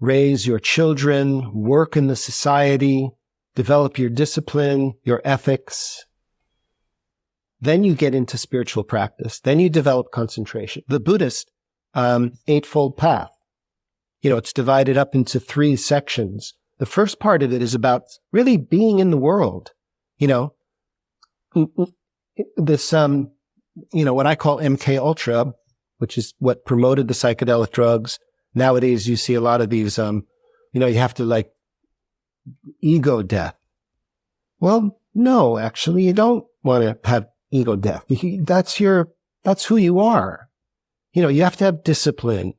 raise your children, work in the society, develop your discipline, your ethics. Then you get into spiritual practice. Then you develop concentration. The Buddhist Eightfold Path, it's divided up into 3 sections. The first part of it is about really being in the world. This, what I call MK Ultra, which is what promoted the psychedelic drugs. Nowadays, you see a lot of these, you have to ego death. Well, no, actually, you don't want to have ego death. That's who you are. You have to have discipline.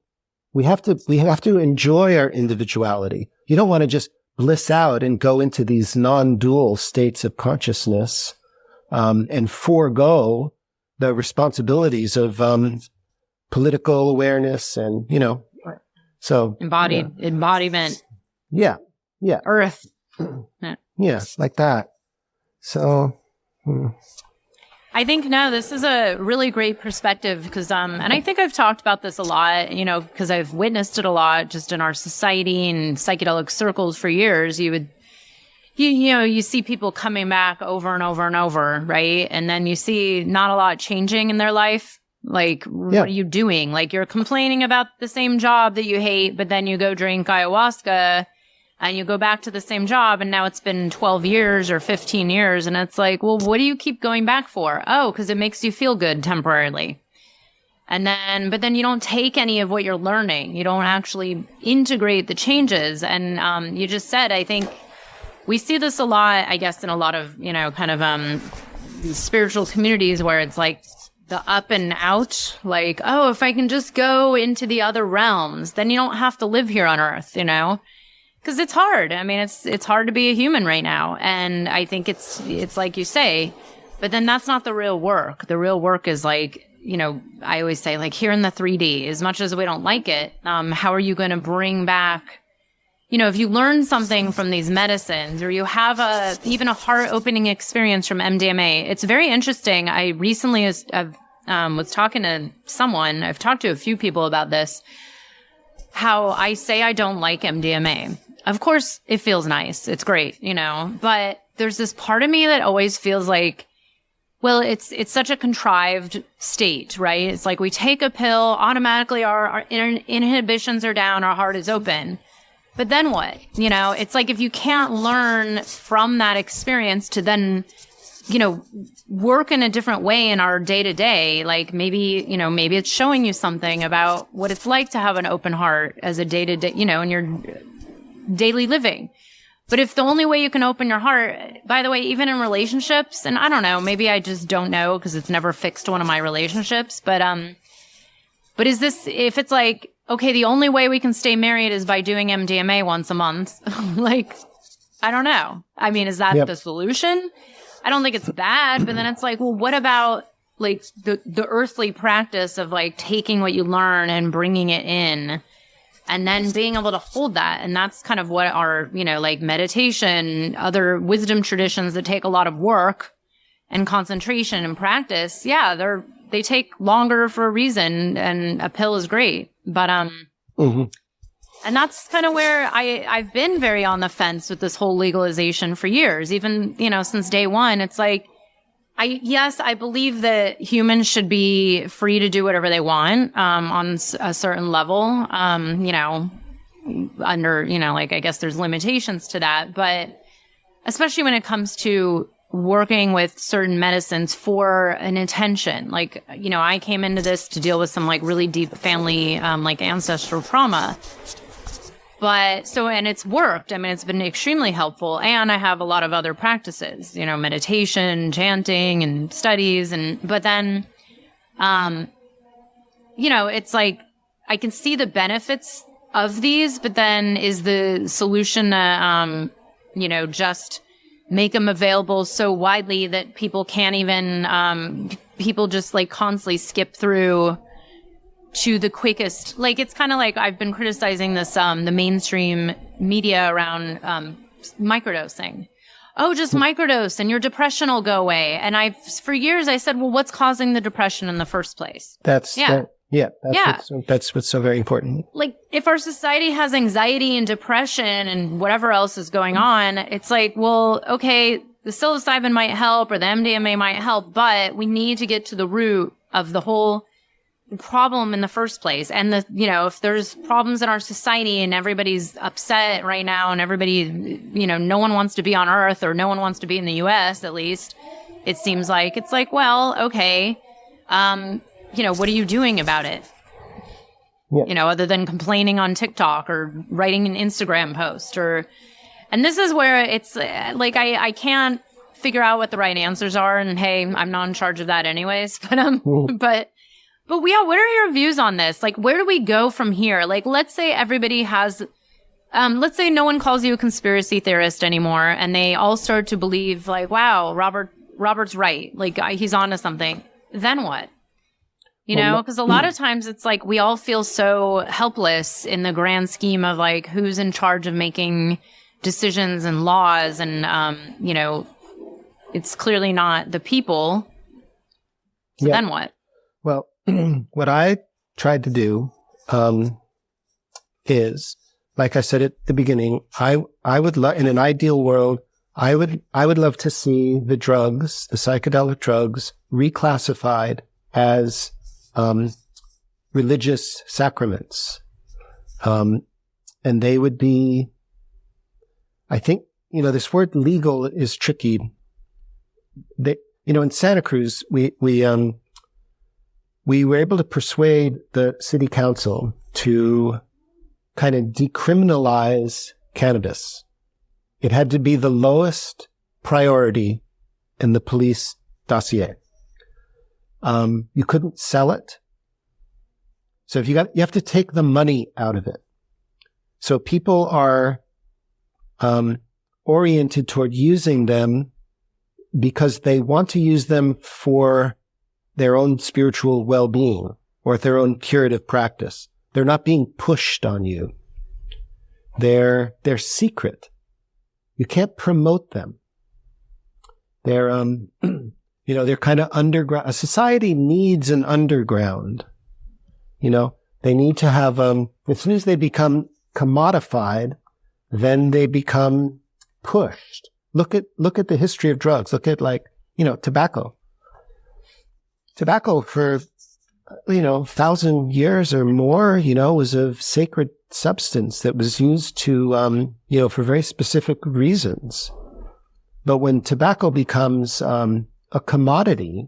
We have to enjoy our individuality. You don't want to just bliss out and go into these non-dual states of consciousness, and forego the responsibilities of, political awareness and, so. Embodiment. Yeah. Earth. Yeah, like that. So. I think, this is a really great perspective because, and I think I've talked about this a lot, because I've witnessed it a lot just in our society and psychedelic circles for years. You see people coming back over and over and over, right? And then you see not a lot changing in their life. What are you doing? You're complaining about the same job that you hate, but then you go drink ayahuasca and you go back to the same job, and now it's been 12 years or 15 years, and it's well, what do you keep going back for? Oh, because it makes you feel good temporarily. But then you don't take any of what you're learning. You don't actually integrate the changes. And you just said, I think we see this a lot, I guess, in a lot of, spiritual communities where it's the up and out, like, oh, if I can just go into the other realms, then you don't have to live here on Earth, you know? Because it's hard. I mean, it's hard to be a human right now. And I think it's like you say, but then that's not the real work. The real work is like, you know, I always say, like, here in the 3D, as much as we don't like it, how are you going to bring back, you know, if you learn something from these medicines, or you have even a heart-opening experience from MDMA, it's very interesting. I recently was talking to someone, I've talked to a few people about this, how I say I don't like MDMA. Of course, it feels nice. It's great, you know, but there's this part of me that always feels like, well, it's such a contrived state, right? It's like we take a pill, automatically our inhibitions are down, our heart is open. But then what? You know, it's like if you can't learn from that experience to then, you know, work in a different way in our day to day, like maybe it's showing you something about what it's like to have an open heart as a day to day, you know, in your daily living. But if the only way you can open your heart, by the way, even in relationships, and I don't know, maybe I just don't know because it's never fixed one of my relationships. But is this, if it's like, okay, the only way we can stay married is by doing MDMA once a month, like, I don't know. I mean, is that the solution? I don't think it's bad, but then it's like, well, what about like the earthly practice of like taking what you learn and bringing it in? And then being able to hold that. And that's kind of what our, you know, like meditation, other wisdom traditions that take a lot of work and concentration and practice. Yeah, they take longer for a reason, and a pill is great. But, and that's kind of where I've been very on the fence with this whole legalization for years. Even, you know, since day one, it's like, I believe that humans should be free to do whatever they want, on a certain level, you know, under, you know, like, I guess there's limitations to that, but especially when it comes to working with certain medicines for an intention. Like, you know, I came into this to deal with some like really deep family, like ancestral trauma. But and it's worked. I mean, it's been extremely helpful. And I have a lot of other practices, you know, meditation, chanting, and studies. But then, you know, it's like, I can see the benefits of these, but then is the solution to, you know, just make them available so widely that people can't even, people just like constantly skip through to the quickest. Like, it's kind of like I've been criticizing this, the mainstream media around microdosing. Oh, just microdose and your depression will go away. And for years I said, well, what's causing the depression in the first place? That's what's so very important. Like, if our society has anxiety and depression and whatever else is going on, it's like, well, okay, the psilocybin might help or the MDMA might help, but we need to get to the root of the whole problem in the first place. And you know, if there's problems in our society and everybody's upset right now and everybody, you know, no one wants to be on Earth, or no one wants to be in the US, at least it seems like, it's like, well, okay, you know, what are you doing about it? Yeah. You know, other than complaining on TikTok or writing an Instagram post, and this is where it's like, I can't figure out what the right answers are. And hey, I'm not in charge of that anyways, but what are your views on this? Like, where do we go from here? Like, let's say everybody has, let's say no one calls you a conspiracy theorist anymore, and they all start to believe, like, wow, Robert's right. Like, he's onto something. Then what? You know, because a lot of times it's like we all feel so helpless in the grand scheme of like who's in charge of making decisions and laws, and you know, it's clearly not the people. So then what? Well, what I tried to do is, like I said at the beginning, I would love, in an ideal world, I would love to see the drugs, the psychedelic drugs, reclassified as religious sacraments, and they would be. I think, you know, this word legal is tricky. They, you know, in Santa Cruz, we were able to persuade the city council to kind of decriminalize cannabis. It had to be the lowest priority in the police dossier. You couldn't sell it. So you have to take the money out of it. So people are oriented toward using them because they want to use them for their own spiritual well-being or their own curative practice. They're not being pushed on you. They're secret. You can't promote them. They're, they're kind of underground. A society needs an underground. They need to have, as soon as they become commodified, then they become pushed. Look at the history of drugs. Look at tobacco. Tobacco for, 1,000 years or more, was a sacred substance that was used to, for very specific reasons. But when tobacco becomes, a commodity,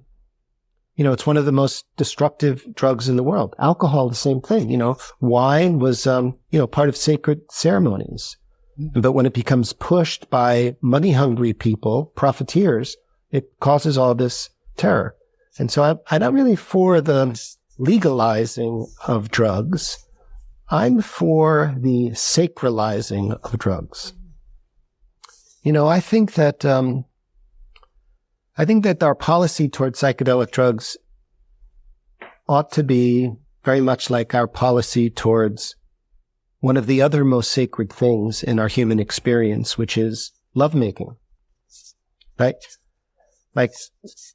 it's one of the most destructive drugs in the world. Alcohol, the same thing. Wine was, part of sacred ceremonies. But when it becomes pushed by money-hungry people, profiteers, it causes all this terror. And so I'm not really for the legalizing of drugs. I'm for the sacralizing of drugs. I think that our policy toward psychedelic drugs ought to be very much like our policy towards one of the other most sacred things in our human experience, which is lovemaking. Right? Like,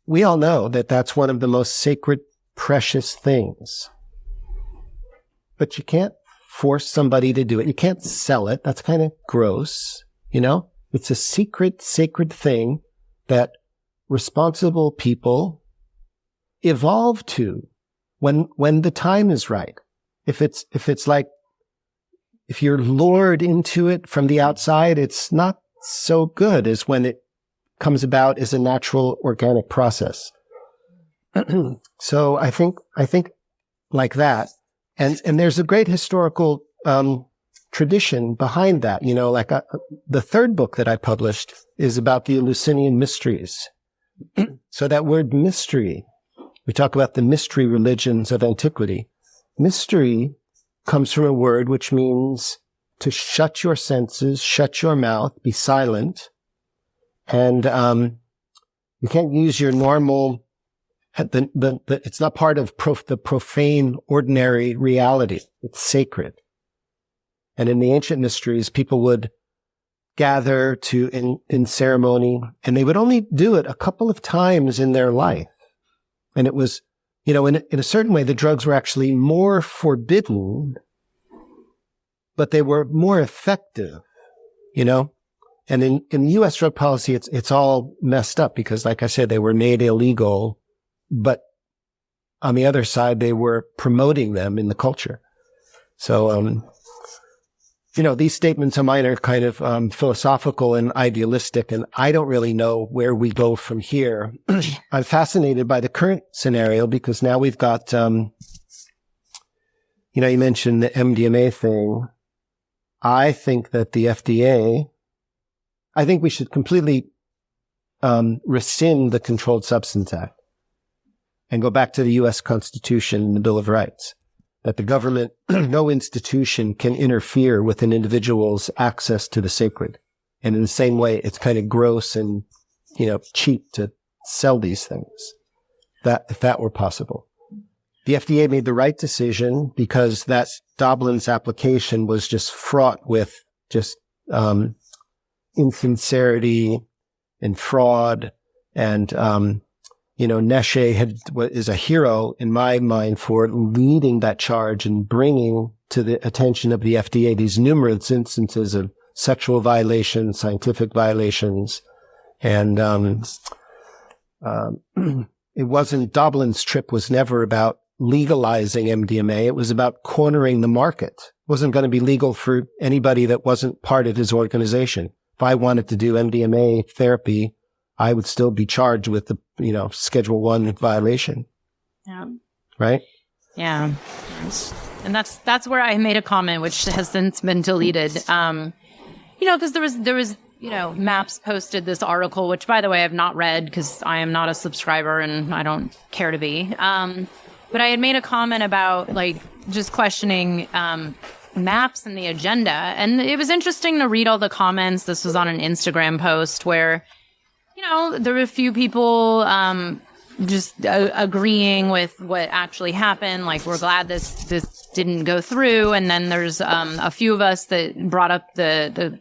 we all know that that's one of the most sacred, precious things. But you can't force somebody to do it. You can't sell it. That's kind of gross, It's a secret, sacred thing that responsible people evolve to when the time is right. If you're lured into it from the outside, it's not so good as when it comes about as a natural organic process. So I think like that. And there's a great historical, tradition behind that. The third book that I published is about the Eleusinian mysteries. So that word mystery, we talk about the mystery religions of antiquity. Mystery comes from a word which means to shut your senses, shut your mouth, be silent. And you can't use your normal, it's not part of the profane, ordinary reality. It's sacred. And in the ancient mysteries, people would gather in ceremony, and they would only do it a couple of times in their life. And it was, in a certain way, the drugs were actually more forbidden, but they were more effective, And in U.S. drug policy, it's all messed up because, like I said, they were made illegal, but on the other side, they were promoting them in the culture. So, these statements of mine are kind of philosophical and idealistic, and I don't really know where we go from here. I'm fascinated by the current scenario because now we've got, you mentioned the MDMA thing. I think that the FDA, I think we should completely rescind the Controlled Substance Act and go back to the U.S. Constitution and the Bill of Rights. That the government, no institution can interfere with an individual's access to the sacred. And in the same way, it's kind of gross and, cheap to sell these things. If that were possible. The FDA made the right decision because that Doblin's application was just fraught with just, insincerity and fraud and, Neshe is a hero in my mind for leading that charge and bringing to the attention of the FDA these numerous instances of sexual violations, scientific violations. And it wasn't, Doblin's trip was never about legalizing MDMA. It was about cornering the market. It wasn't going to be legal for anybody that wasn't part of his organization. If I wanted to do MDMA therapy, I would still be charged with the, Schedule I violation. Yeah. Right? Yeah. And that's where I made a comment, which has since been deleted. Because there was, MAPS posted this article, which, by the way, I've not read because I am not a subscriber and I don't care to be. But I had made a comment about just questioning MAPS and the agenda. And it was interesting to read all the comments. This was on an Instagram post where, there were a few people just agreeing with what actually happened. Like, we're glad this didn't go through. And then there's a few of us that brought up the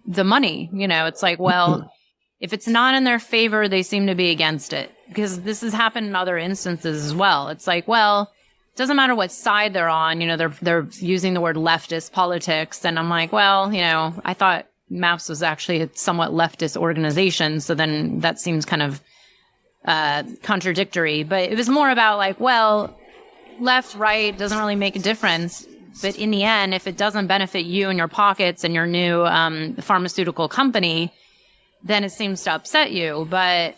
money. It's like, well, if it's not in their favor, they seem to be against it, because this has happened in other instances as well. It's like, well, it doesn't matter what side they're on. They're using the word leftist politics. And I'm like, well, I thought MAPS was actually a somewhat leftist organization. So then that seems kind of contradictory. But it was more about left, right doesn't really make a difference. But in the end, if it doesn't benefit you and your pockets and your new pharmaceutical company, then it seems to upset you. But,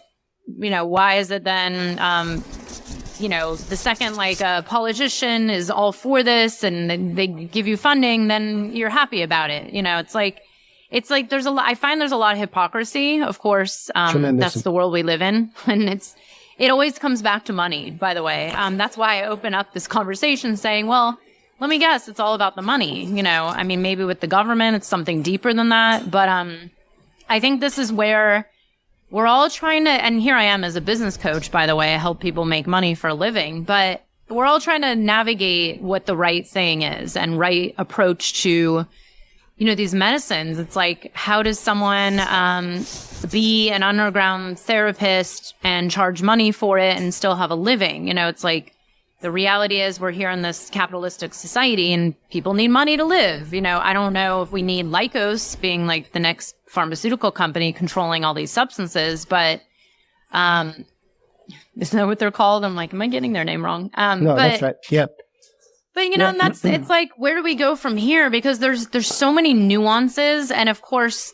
why is it then, the second a politician is all for this and they give you funding, then you're happy about it. It's like there's I find there's a lot of hypocrisy. Of course, that's the world we live in. And it always comes back to money, by the way. That's why I open up this conversation saying, well, let me guess, it's all about the money. Maybe with the government, it's something deeper than that. But I think this is where we're all trying to, and here I am as a business coach, by the way, I help people make money for a living, but we're all trying to navigate what the right thing is and right approach to, these medicines. It's like, how does someone be an underground therapist and charge money for it and still have a living? It's like, the reality is we're here in this capitalistic society and people need money to live. I don't know if we need Lycos being the next pharmaceutical company controlling all these substances, but isn't that what they're called? I'm like, am I getting their name wrong? No, that's right. Yep. But, and that's, it's like, where do we go from here? Because there's so many nuances. And of course,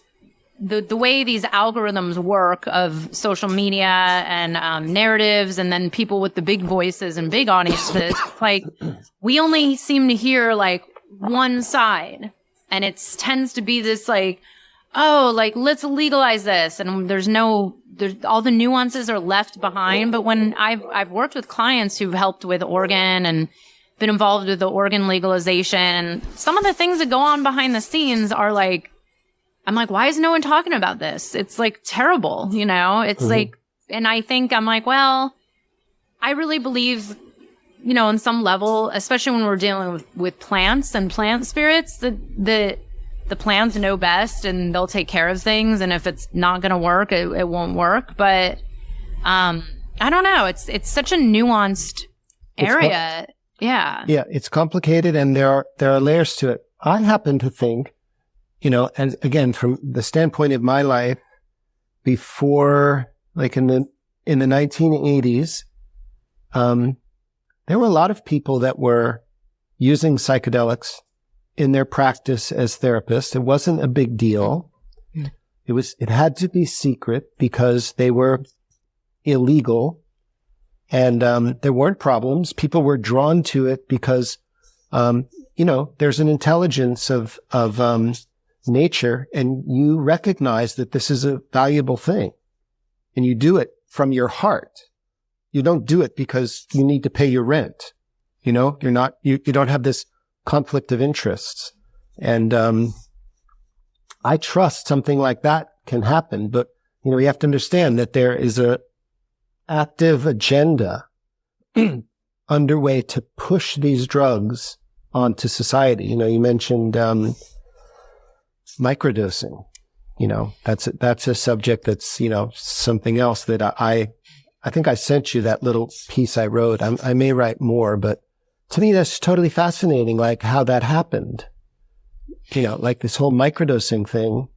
the way these algorithms work of social media and narratives, and then people with the big voices and big audiences, we only seem to hear one side, and it tends to be this let's legalize this, and there's all the nuances are left behind. But when I've worked with clients who've helped with organ and been involved with the organ legalization, and some of the things that go on behind the scenes are I'm like, why is no one talking about this? It's terrible, it's and I think I'm like, well, I really believe, on some level, especially when we're dealing with plants and plant spirits, that the plants know best and they'll take care of things. And if it's not going to work, it won't work. But, I don't know. It's such a nuanced area. Yeah. Yeah. It's complicated, and there are layers to it. I happen to think, and again, from the standpoint of my life, before, in the 1980s, there were a lot of people that were using psychedelics in their practice as therapists. It wasn't a big deal. It had to be secret because they were illegal, and there weren't problems. People were drawn to it because, there's an intelligence of nature, and you recognize that this is a valuable thing, and you do it from your heart. You don't do it because you need to pay your rent. You don't have this conflict of interests. And I trust something like that can happen, but we have to understand that there is a active agenda underway to push these drugs onto society. You mentioned microdosing. That's a subject that's, something else that I think I sent you that little piece I wrote. I may write more, but to me, that's totally fascinating, how that happened. This whole microdosing thing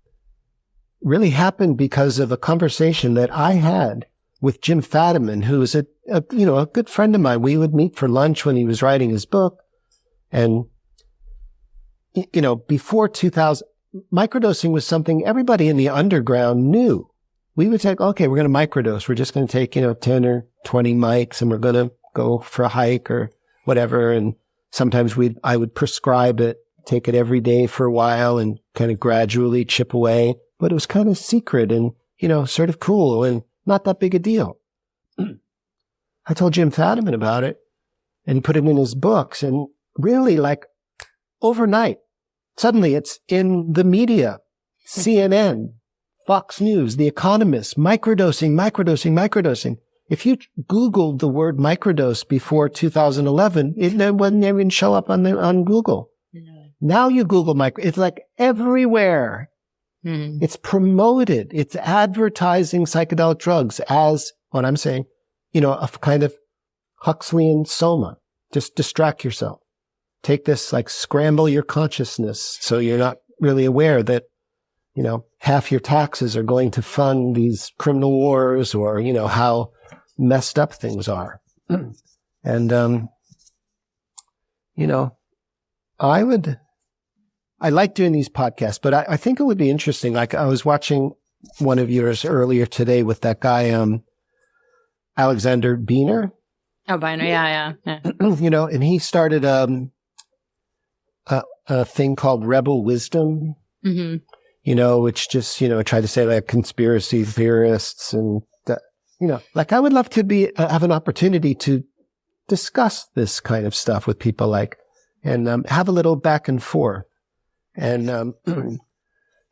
really happened because of a conversation that I had with Jim Fadiman, who was a good friend of mine. We would meet for lunch when he was writing his book. And, before 2000, microdosing was something everybody in the underground knew. We would take, okay, we're going to microdose. We're just going to take, 10 or 20 mics, and we're going to go for a hike or whatever. And sometimes I would prescribe it, take it every day for a while and kind of gradually chip away. but it was kind of secret and, sort of cool and not that big a deal. I told Jim Fadiman about it and he put it in his books, and really, like, overnight, suddenly it's in the media, CNN, Fox News, The Economist, microdosing. If you Googled the word microdose before 2011, it wouldn't even show up on Google. Yeah. Now you Google it's like everywhere. Mm-hmm. It's promoted. It's advertising psychedelic drugs as, what I'm saying, a kind of Huxleyan soma. Just distract yourself. Take this, like, scramble your consciousness so you're not really aware that, half your taxes are going to fund these criminal wars or, how messed up things are. And, I like doing these podcasts, but I think it would be interesting. Like, I was watching one of yours earlier today with that guy, Alexander Biner. Oh, Biner. Yeah. And he started, a thing called Rebel Wisdom, which just, tried to say, like, conspiracy theorists and, like, I would love to have an opportunity to discuss this kind of stuff with people, like, and have a little back and forth. And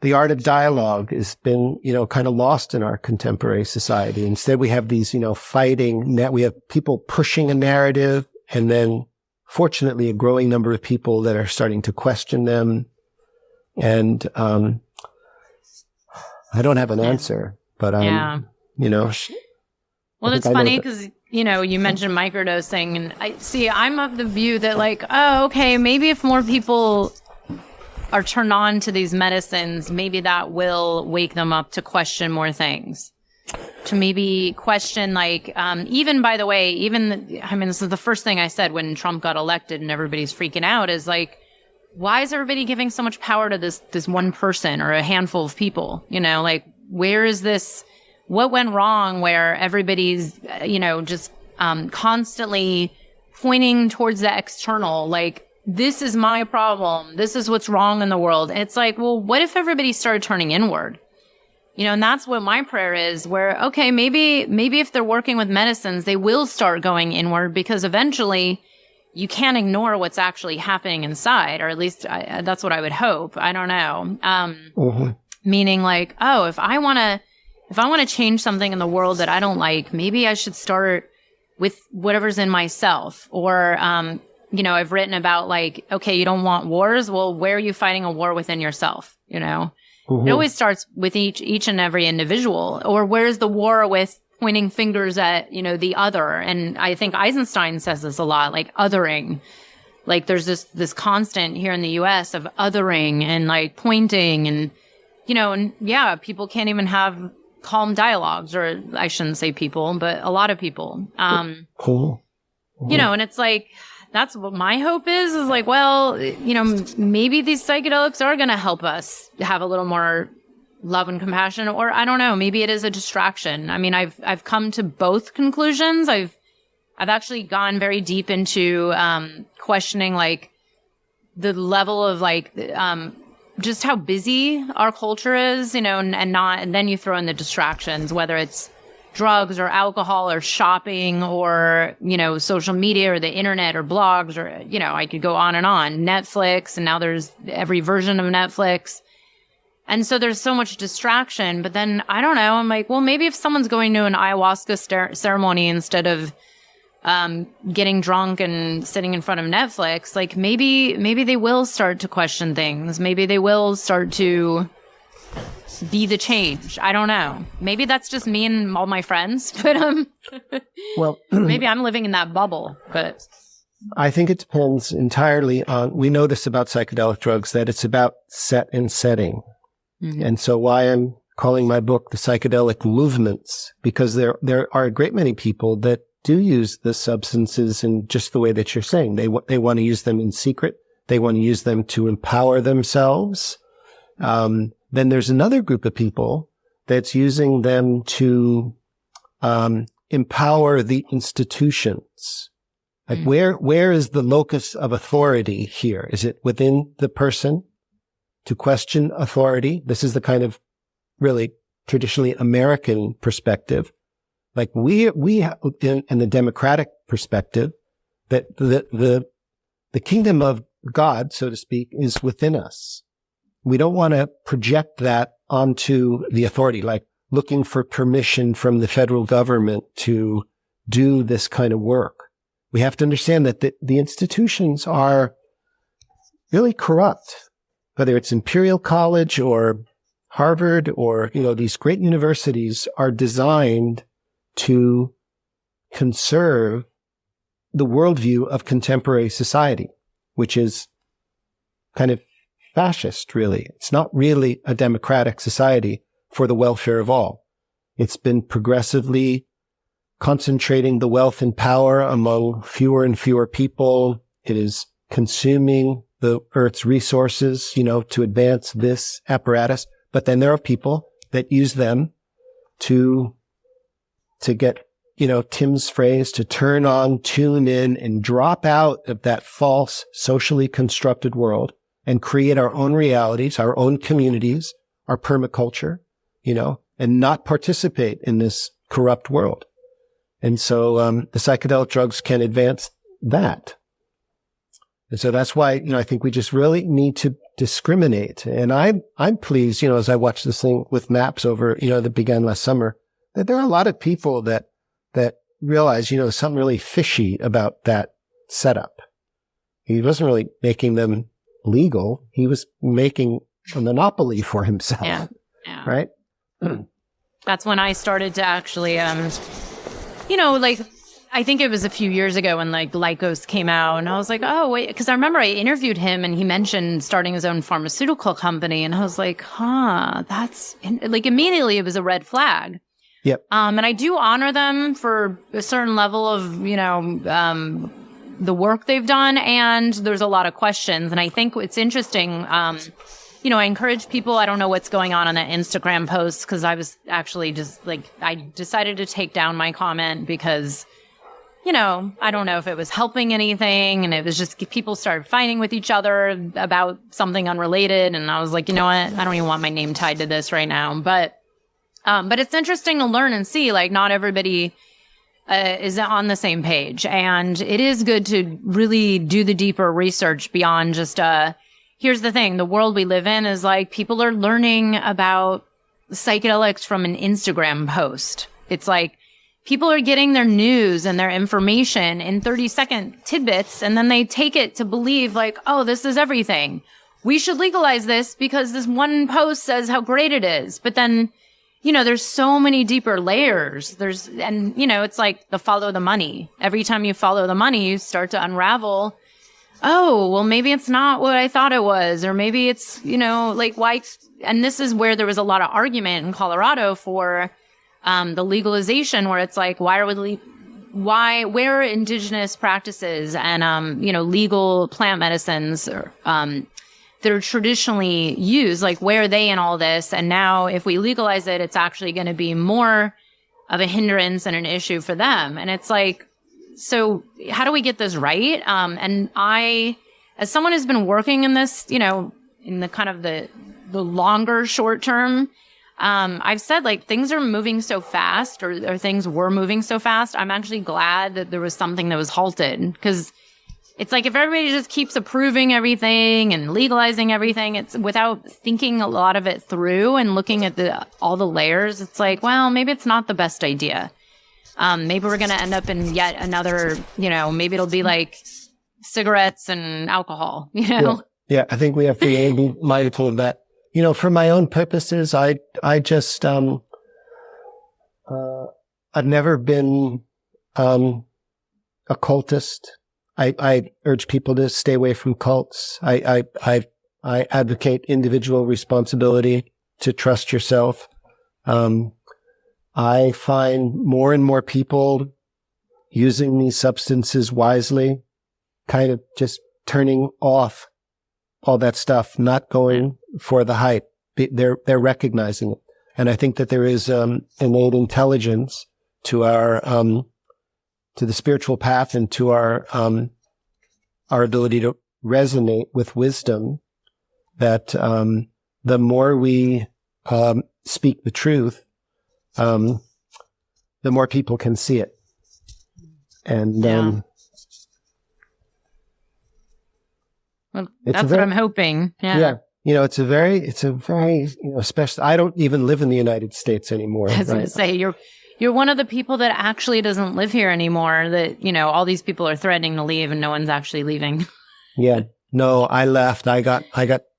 the art of dialogue has been, kind of lost in our contemporary society. Instead, we have these, fighting, we have people pushing a narrative, and then, fortunately, a growing number of people that are starting to question them. And I don't have an answer, but Well, it's funny because, you mentioned microdosing, and I'm of the view that, like, oh, okay, maybe if more people are turned on to these medicines, maybe that will wake them up to question more things. To maybe question, like, even, by the way, this is the first thing I said when Trump got elected and everybody's freaking out, is like, why is everybody giving so much power to this one person or a handful of people? Like, where is this? What went wrong where everybody's, just constantly pointing towards the external, like, this is my problem. This is what's wrong in the world. And it's like, well, what if everybody started turning inward? And that's what my prayer is, where, okay, maybe if they're working with medicines, they will start going inward, because eventually you can't ignore what's actually happening inside, or at least that's what I would hope. I don't know. Meaning, like, oh, if I want to change something in the world that I don't like, maybe I should start with whatever's in myself. Or, I've written about, like, okay, you don't want wars. Well, where are you fighting a war within yourself? It always starts with each and every individual. Or where's the war with pointing fingers at, the other? And I think Eisenstein says this a lot, like, othering. Like, there's this constant here in the US of othering and, like, pointing and, people can't even have calm dialogues, or I shouldn't say people, but a lot of people. And it's like, that's what my hope is like, well, maybe these psychedelics are going to help us have a little more love and compassion, or I don't know, maybe it is a distraction. I mean, I've come to both conclusions. I've actually gone very deep into questioning, like, the level of, like, just how busy our culture is, and then you throw in the distractions, whether it's drugs or alcohol or shopping or, social media or the internet or blogs or, I could go on and on. Netflix, and now there's every version of Netflix. And so there's so much distraction. But then, I don't know, I'm like, well, maybe if someone's going to an ayahuasca ceremony instead of getting drunk and sitting in front of Netflix, like, maybe they will start to question things. Maybe they will start to be the change. I don't know. Maybe that's just me and all my friends, but well, maybe I'm living in that bubble. But I think it depends entirely on. We know this about psychedelic drugs, that it's about set and setting, and so why I'm calling my book The Psychedelic Movements, because there are a great many people that do use the substances in just the way that you're saying. They want to use them in secret. They want to use them to empower themselves. Then there's another group of people that's using them to empower the institutions. Like, where is the locus of authority here? Is it within the person to question authority? This is the kind of really traditionally American perspective, like we in the democratic perspective, that the kingdom of God, so to speak, is within us. We don't want to project that onto the authority, like looking for permission from the federal government to do this kind of work. We have to understand that the institutions are really corrupt, whether it's Imperial College or Harvard or, these great universities are designed to conserve the worldview of contemporary society, which is kind of fascist, really. It's not really a democratic society for the welfare of all. It's been progressively concentrating the wealth and power among fewer and fewer people. It is consuming the Earth's resources, to advance this apparatus. But then there are people that use them to get, Tim's phrase, to turn on, tune in, and drop out of that false, socially constructed world and create our own realities, our own communities, our permaculture, and not participate in this corrupt world. And so the psychedelic drugs can advance that. And so that's why, I think we just really need to discriminate. And I'm pleased, as I watched this thing with MAPS over, that began last summer, that there are a lot of people that realize, something really fishy about that setup. He wasn't really making them legal. He was making a monopoly for himself. Yeah. Right? That's when I started to actually, I think it was a few years ago when Lycos came out, and I was like, oh, wait, because I remember I interviewed him and he mentioned starting his own pharmaceutical company. And I was like, that's immediately it was a red flag. Yep. And I do honor them for a certain level of, the work they've done. And there's a lot of questions. And I think it's interesting. I encourage people, I don't know what's going on that Instagram post, because I was actually just I decided to take down my comment because, I don't know if it was helping anything, and it was just people started fighting with each other about something unrelated. And I was like, you know what? I don't even want my name tied to this right now. But it's interesting to learn and see, not everybody is on the same page. And it is good to really do the deeper research beyond just, here's the thing. The world we live in is people are learning about psychedelics from an Instagram post. It's people are getting their news and their information in 30-second tidbits, and then they take it to believe oh, this is everything. We should legalize this because this one post says how great it is. But then, there's so many deeper layers. It's the follow the money. Every time you follow the money, you start to unravel. Oh, well, maybe it's not what I thought it was, or maybe it's, why? And this is where there was a lot of argument in Colorado for the legalization, where it's where indigenous practices and, legal plant medicines that are traditionally used, where are they in all this? And now if we legalize it, it's actually going to be more of a hindrance and an issue for them. And it's so how do we get this right? And I, as someone who's been working in this, in the kind of the longer short term, I've said things are moving so fast, or things were moving so fast. I'm actually glad that there was something that was halted, because it's if everybody just keeps approving everything and legalizing everything, it's without thinking a lot of it through and looking at all the layers. It's well, maybe it's not the best idea. Maybe we're going to end up in yet another, maybe it'll be cigarettes and alcohol, Yeah, I think we have to be mindful of that. For my own purposes, I just, I've never been, a cultist. I urge people to stay away from cults. I advocate individual responsibility, to trust yourself. I find more and more people using these substances wisely, kind of just turning off all that stuff, not going for the hype. They're recognizing it. And I think that there is innate intelligence to our to the spiritual path and to our ability to resonate with wisdom, that the more we speak the truth, the more people can see it. And well, that's what I'm hoping. Yeah. It's a very, especially, I don't even live in the United States anymore. I was going to say, you're one of the people that actually doesn't live here anymore, that, all these people are threatening to leave and no one's actually leaving. Yeah. No, I left. I got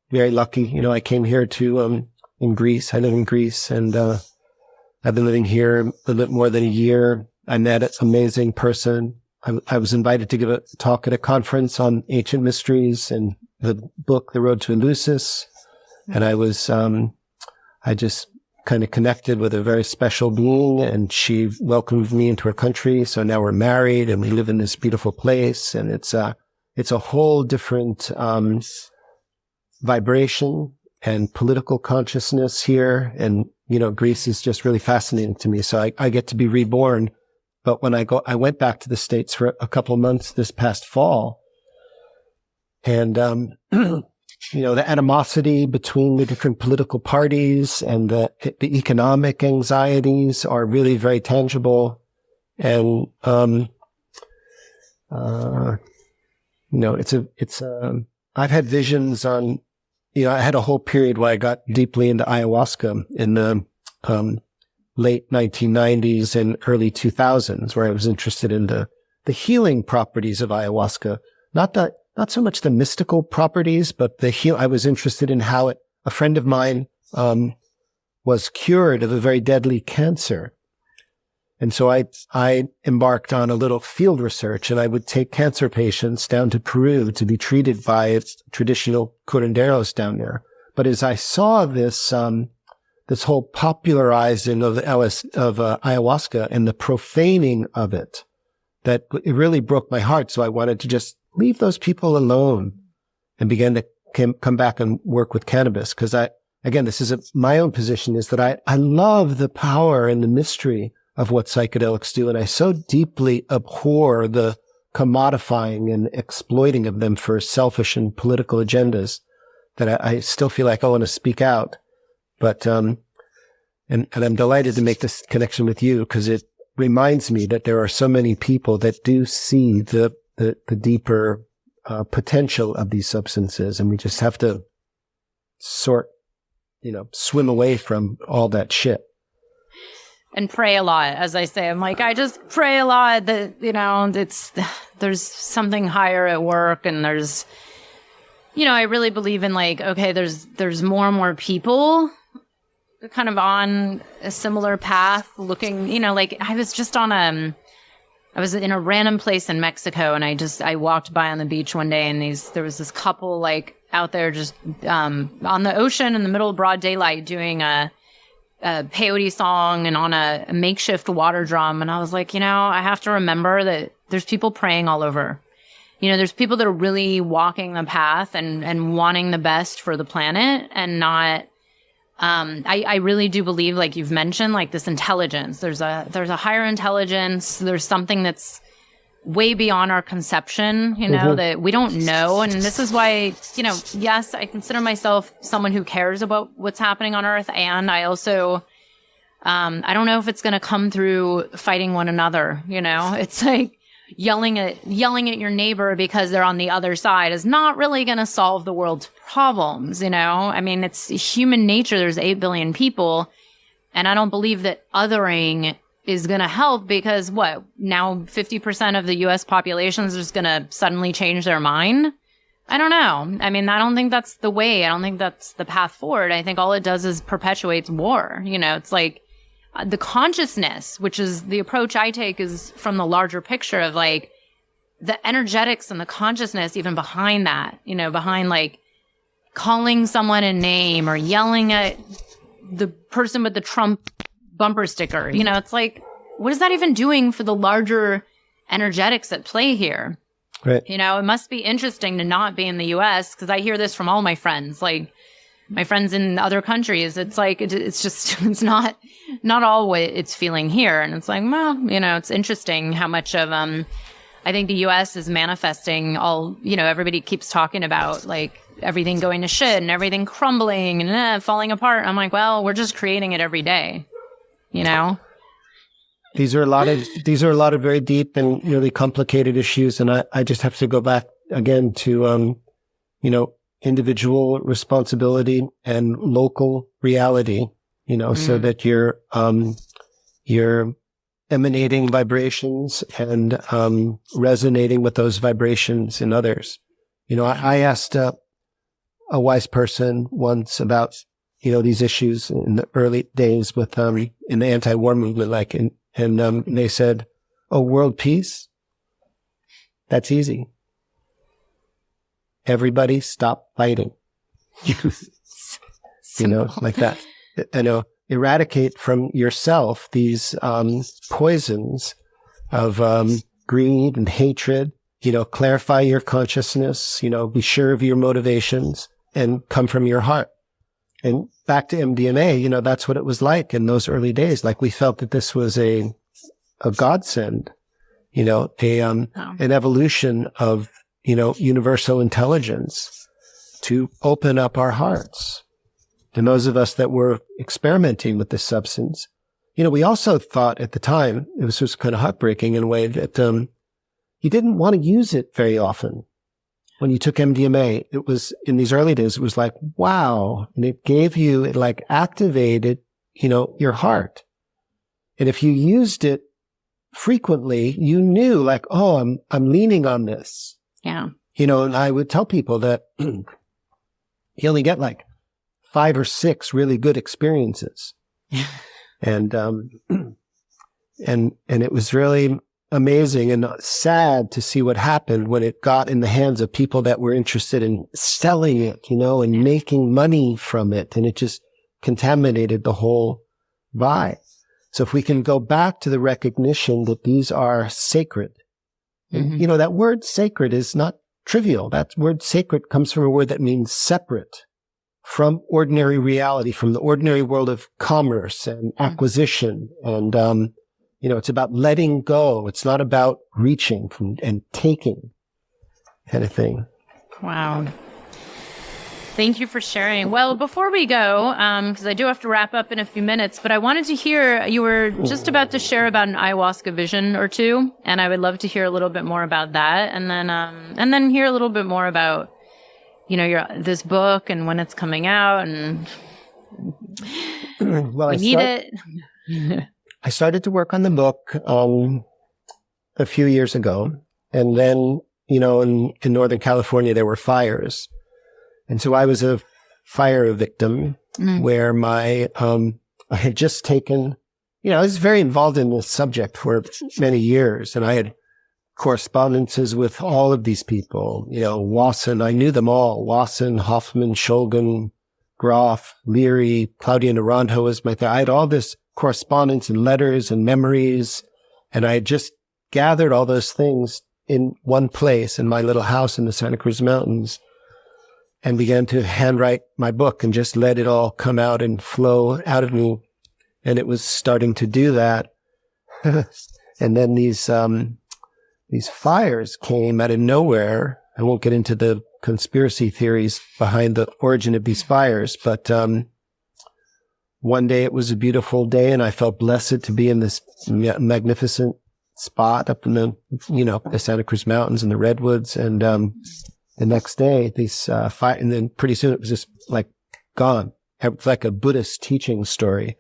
very lucky. I came here to, in Greece. I live in Greece, and, I've been living here a little bit more than a year. I met an amazing person. I was invited to give a talk at a conference on ancient mysteries and the book, The Road to Eleusis. And I just kind of connected with a very special being, and she welcomed me into her country. So now we're married and we live in this beautiful place, and it's a whole different, vibration and political consciousness here. And, Greece is just really fascinating to me. So I get to be reborn. But when I went back to the States for a couple of months this past fall, and, the animosity between the different political parties and the economic anxieties are really very tangible. And, I've had visions on, I had a whole period where I got deeply into ayahuasca in the, late 1990s and early 2000s, where I was interested in the healing properties of ayahuasca. Not so much the mystical properties, but I was interested in how a friend of mine, was cured of a very deadly cancer. And so I embarked on a little field research, and I would take cancer patients down to Peru to be treated by traditional curanderos down there. But as I saw this whole popularizing of ayahuasca and the profaning of it, that it really broke my heart. So I wanted to just leave those people alone and began to come back and work with cannabis. Because my own position is that I love the power and the mystery of what psychedelics do. And I so deeply abhor the commodifying and exploiting of them for selfish and political agendas that I still feel like I want to speak out. But, and I'm delighted to make this connection with you, because it reminds me that there are so many people that do see the deeper, potential of these substances. And we just have to swim away from all that shit. And pray a lot. As I say, I'm like, I just pray a lot that, there's something higher at work, and there's, I really believe in there's more and more people kind of on a similar path looking, I was just I was in a random place in Mexico, and I walked by on the beach one day, and there was this couple out there just on the ocean in the middle of broad daylight doing a peyote song and on a makeshift water drum. And I was like, I have to remember that there's people praying all over. There's people that are really walking the path and wanting the best for the planet, and not, I really do believe, like you've mentioned, this intelligence. There's a higher intelligence. There's something that's way beyond our conception, that we don't know. And this is why, yes, I consider myself someone who cares about what's happening on Earth. And I also, I don't know if it's going to come through fighting one another. It's like yelling at your neighbor because they're on the other side is not really going to solve the world's problems. I mean, it's human nature. There's 8 billion people. And I don't believe that othering is going to help, because now 50% of the U.S. population is just going to suddenly change their mind? I don't know. I mean, I don't think that's the way. I don't think that's the path forward. I think all it does is perpetuates war. It's like the consciousness, which is the approach I take, is from the larger picture of the energetics and the consciousness even behind that, behind calling someone a name or yelling at the person with the Trump bumper sticker. It's like, what is that even doing for the larger energetics at play here? Right. It must be interesting to not be in the U.S., because I hear this from all my friends, my friends in other countries. It's like, it's just, it's not all what it's feeling here. And it's like, well, it's interesting how much of, I think the U.S. is manifesting everybody keeps talking about everything going to shit and everything crumbling and falling apart. I'm like, well, we're just creating it every day, you know? These are a lot of very deep and really complicated issues. And I just have to go back again to, individual responsibility and local reality, so that you're emanating vibrations and, resonating with those vibrations in others. I asked, a wise person once about, these issues in the early days with, in the anti-war movement, and they said, "Oh, world peace? That's easy. Everybody stop fighting." Like that. Eradicate from yourself these poisons of greed and hatred. Clarify your consciousness. Be sure of your motivations and come from your heart. And back to MDMA, that's what it was like in those early days. Like we felt that this was a godsend, an evolution of, universal intelligence to open up our hearts. And those of us that were experimenting with this substance, we also thought at the time, it was just kind of heartbreaking in a way that, you didn't want to use it very often. When you took MDMA, it was in these early days, it was like, wow. And it activated, your heart. And if you used it frequently, you knew like, oh, I'm leaning on this. Yeah. And I would tell people that you only get like 5 or 6 really good experiences. And it was really amazing and sad to see what happened when it got in the hands of people that were interested in selling it, and making money from it. And it just contaminated the whole vibe. So if we can go back to the recognition that these are sacred, and, that word sacred is not trivial. That word sacred comes from a word that means separate from ordinary reality, from the ordinary world of commerce and acquisition. And, it's about letting go. It's not about reaching and taking kind of thing. Wow. Thank you for sharing. Well, before we go, because I do have to wrap up in a few minutes, but I wanted to hear, you were just about to share about an ayahuasca vision or two, and I would love to hear a little bit more about that, and then hear a little bit more about, this book and when it's coming out, and well, we need it. I started to work on the book a few years ago, and then, in Northern California, there were fires. And so I was a fire victim where I had just taken, I was very involved in this subject for many years, and I had correspondences with all of these people, Wasson, I knew them all, Wasson, Hofmann, Shulgin, Grof, Leary, Claudia Naranjo was I had all this correspondence and letters and memories, and I had just gathered all those things in one place in my little house in the Santa Cruz Mountains, and began to handwrite my book and just let it all come out and flow out of me. And it was starting to do that. And then these fires came out of nowhere. I won't get into the conspiracy theories behind the origin of these fires, but one day it was a beautiful day, and I felt blessed to be in this magnificent spot up in the Santa Cruz Mountains and the redwoods. And the next day, these fire, and then pretty soon it was just like gone. It was like a Buddhist teaching story.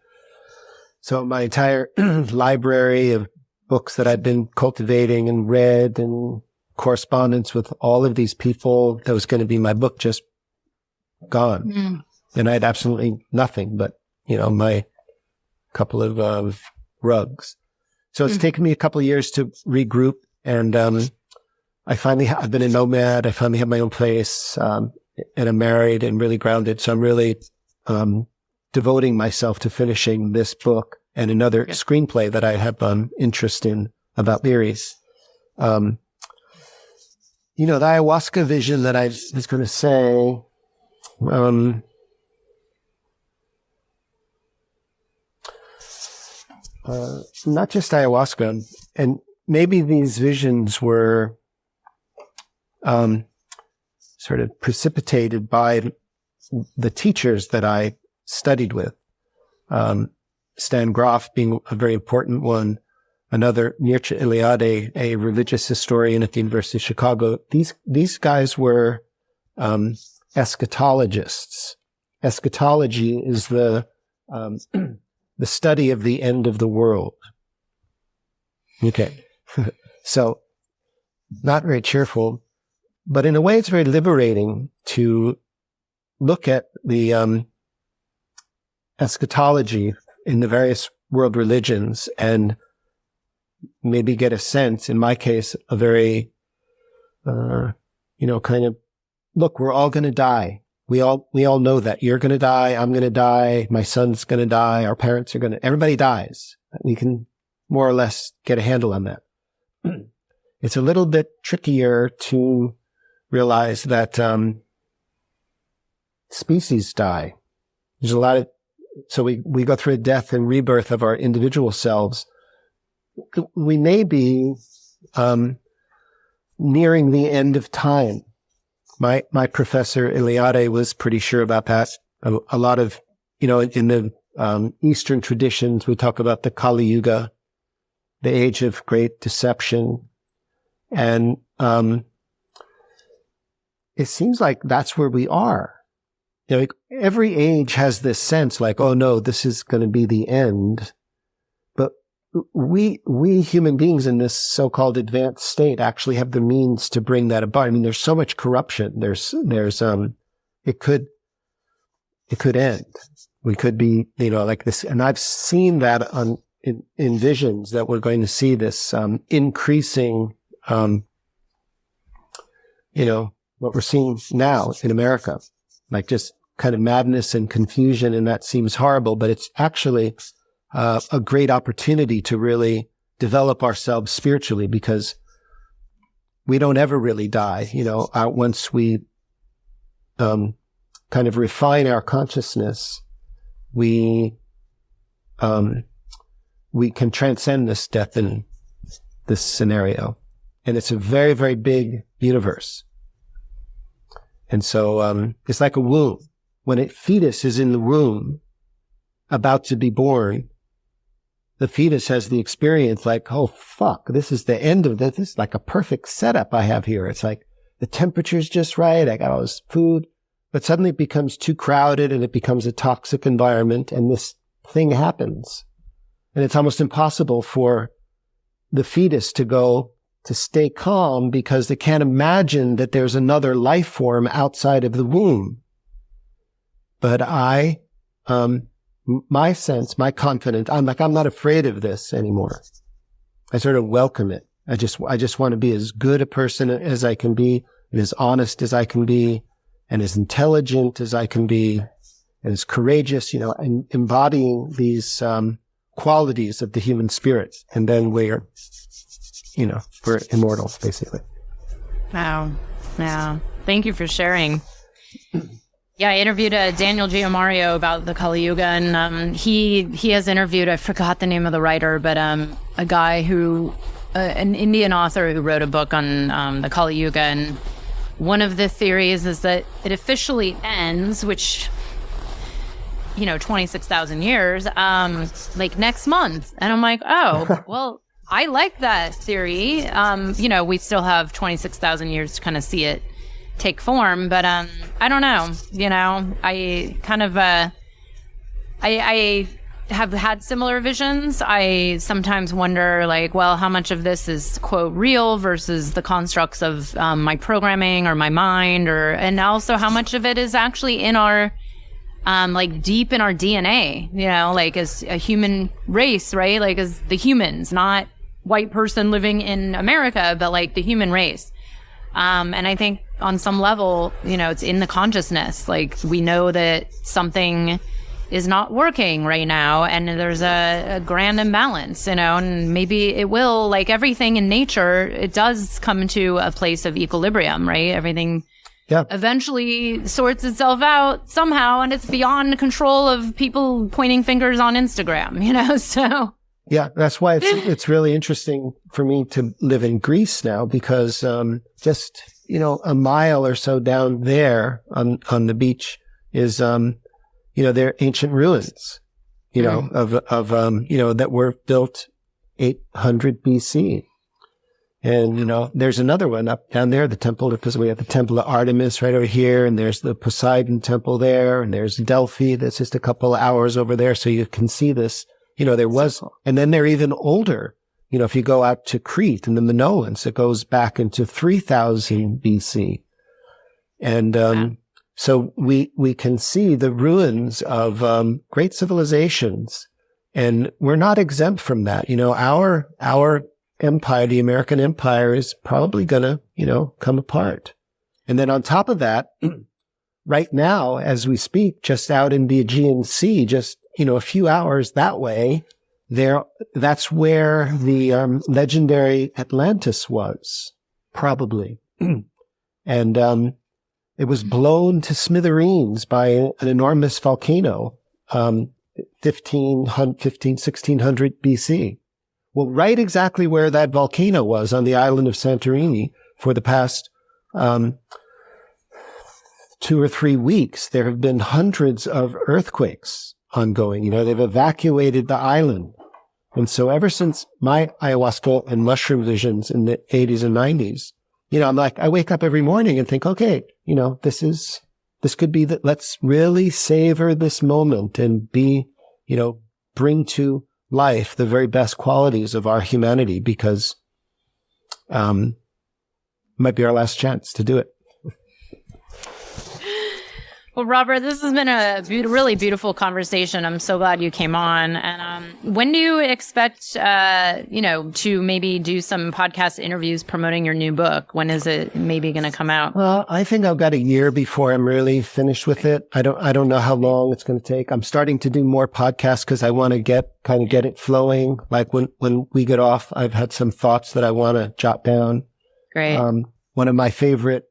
So my entire library of books that I'd been cultivating and read and correspondence with all of these people that was going to be my book just gone. And I had absolutely nothing but, my couple of rugs. So it's taken me a couple of years to regroup, and I've been a nomad. I finally have my own place, and I'm married and really grounded. So I'm really devoting myself to finishing this book and another screenplay that I have interest in about Leary's. The ayahuasca vision that I was going to say, not just ayahuasca, and maybe these visions were sort of precipitated by the teachers that I studied with. Stan Grof being a very important one. Another, Mircea Eliade, a religious historian at the University of Chicago. These guys were eschatologists. Eschatology is the study of the end of the world. Okay. So, not very cheerful, but in a way it's very liberating to look at the eschatology in the various world religions and maybe get a sense, in my case, a very, kind of, look, we're all going to die. We all know that. You're going to die. I'm going to die. My son's going to die. Our parents are going to, everybody dies. We can more or less get a handle on that. It's a little bit trickier to realize that, species die. There's a lot of, so we go through a death and rebirth of our individual selves. We may be, nearing the end of time. My professor Eliade was pretty sure about that. A lot of, in the Eastern traditions, we talk about the Kali Yuga, the age of great deception. And it seems like that's where we are. Every age has this sense like, oh no, this is going to be the end. But we human beings in this so-called advanced state actually have the means to bring that about. I mean, there's so much corruption. It could end. We could be, like this. And I've seen that in visions that we're going to see this, increasing, what we're seeing now in America, like just kind of madness and confusion. And that seems horrible, but it's actually a great opportunity to really develop ourselves spiritually, because we don't ever really die. Once we kind of refine our consciousness, we can transcend this death in this scenario. And it's a very, very big universe. And so it's like a womb. When a fetus is in the womb, about to be born, the fetus has the experience like, oh, fuck, this is the end of this. This is like a perfect setup I have here. It's like the temperature's just right. I got all this food. But suddenly it becomes too crowded and it becomes a toxic environment, and this thing happens. And it's almost impossible for the fetus to stay calm, because they can't imagine that there's another life form outside of the womb. But my sense, my confidence, I'm not afraid of this anymore. I sort of welcome it. I just want to be as good a person as I can be, and as honest as I can be, and as intelligent as I can be, and as courageous, and embodying these qualities of the human spirit. And then we're immortal, basically. Wow. Yeah. Thank you for sharing. Yeah, I interviewed Daniel Giamario about the Kali Yuga, and he has interviewed, I forgot the name of the writer, but a guy an Indian author who wrote a book on the Kali Yuga, and one of the theories is that it officially ends, which, 26,000 years, like next month. And I'm like, oh, well, I like that theory. We still have 26,000 years to kind of see it take form, but I don't know. I kind of I have had similar visions. I sometimes wonder, like, well, how much of this is quote real versus the constructs of my programming or my mind, and also how much of it is actually in our like deep in our DNA, like as a human race, right? Like as the humans, not white person living in America, but like the human race. And I think on some level, it's in the consciousness. Like we know that something is not working right now, and there's a grand imbalance, and maybe it will, like everything in nature, it does come to a place of equilibrium, right? Everything eventually sorts itself out somehow, and it's beyond control of people pointing fingers on Instagram, so. Yeah, that's why it's really interesting for me to live in Greece now, because just a mile or so down there on the beach is, they're ancient ruins, that were built 800 BC. And, there's another one up down there, the temple, because we have the temple of Artemis right over here, and there's the Poseidon temple there, and there's Delphi that's just a couple of hours over there. So you can see this, there was, and then they're even older. If you go out to Crete and the Minoans, it goes back into 3000 BC. And, so we can see the ruins of, great civilizations, and we're not exempt from that. Our empire, the American empire, is probably gonna, come apart. And then on top of that, right now, as we speak, just out in the Aegean Sea, just, a few hours that way, that's where the, legendary Atlantis was, probably. And, it was blown to smithereens by an enormous volcano, 1600 BC. Well, right exactly where that volcano was on the island of Santorini for the past 2 or 3 weeks, there have been hundreds of earthquakes ongoing. They've evacuated the island. And so ever since my ayahuasca and mushroom visions in the 80s and 90s, I'm like, I wake up every morning and think, okay, this could be that. Let's really savor this moment and bring to life the very best qualities of our humanity, because, it might be our last chance to do it. Well, Robert, this has been a really beautiful conversation. I'm so glad you came on. And when do you expect, to maybe do some podcast interviews promoting your new book? When is it maybe going to come out? Well, I think I've got a year before I'm really finished with it. I don't know how long it's going to take. I'm starting to do more podcasts because I want to get it flowing. Like when we get off, I've had some thoughts that I want to jot down. Great. One of my favorite,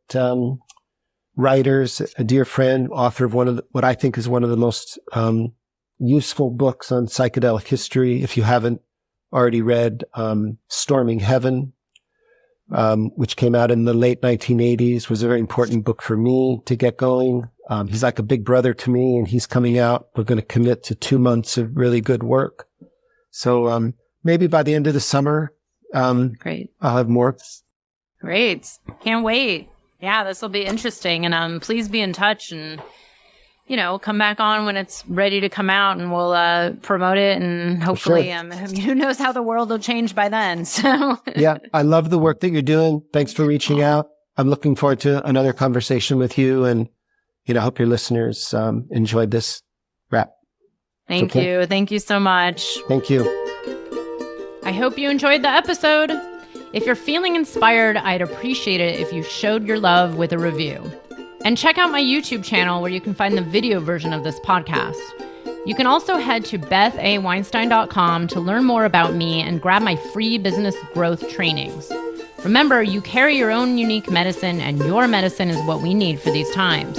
writers, a dear friend, author of what I think is one of the most useful books on psychedelic history. If you haven't already read Storming Heaven, which came out in the late 1980s, was a very important book for me to get going. He's like a big brother to me, and he's coming out. We're going to commit to 2 months of really good work. So maybe by the end of the summer, Great. I'll have more. Great. Can't wait. Yeah, this will be interesting. And please be in touch and, come back on when it's ready to come out, and we'll promote it. And hopefully, who knows how the world will change by then. So yeah, I love the work that you're doing. Thanks for reaching out. I'm looking forward to another conversation with you. And, I hope your listeners enjoyed this wrap. Thank you. Thank you so much. Thank you. I hope you enjoyed the episode. If you're feeling inspired, I'd appreciate it if you showed your love with a review. And check out my YouTube channel where you can find the video version of this podcast. You can also head to bethaweinstein.com to learn more about me and grab my free business growth trainings. Remember, you carry your own unique medicine, and your medicine is what we need for these times.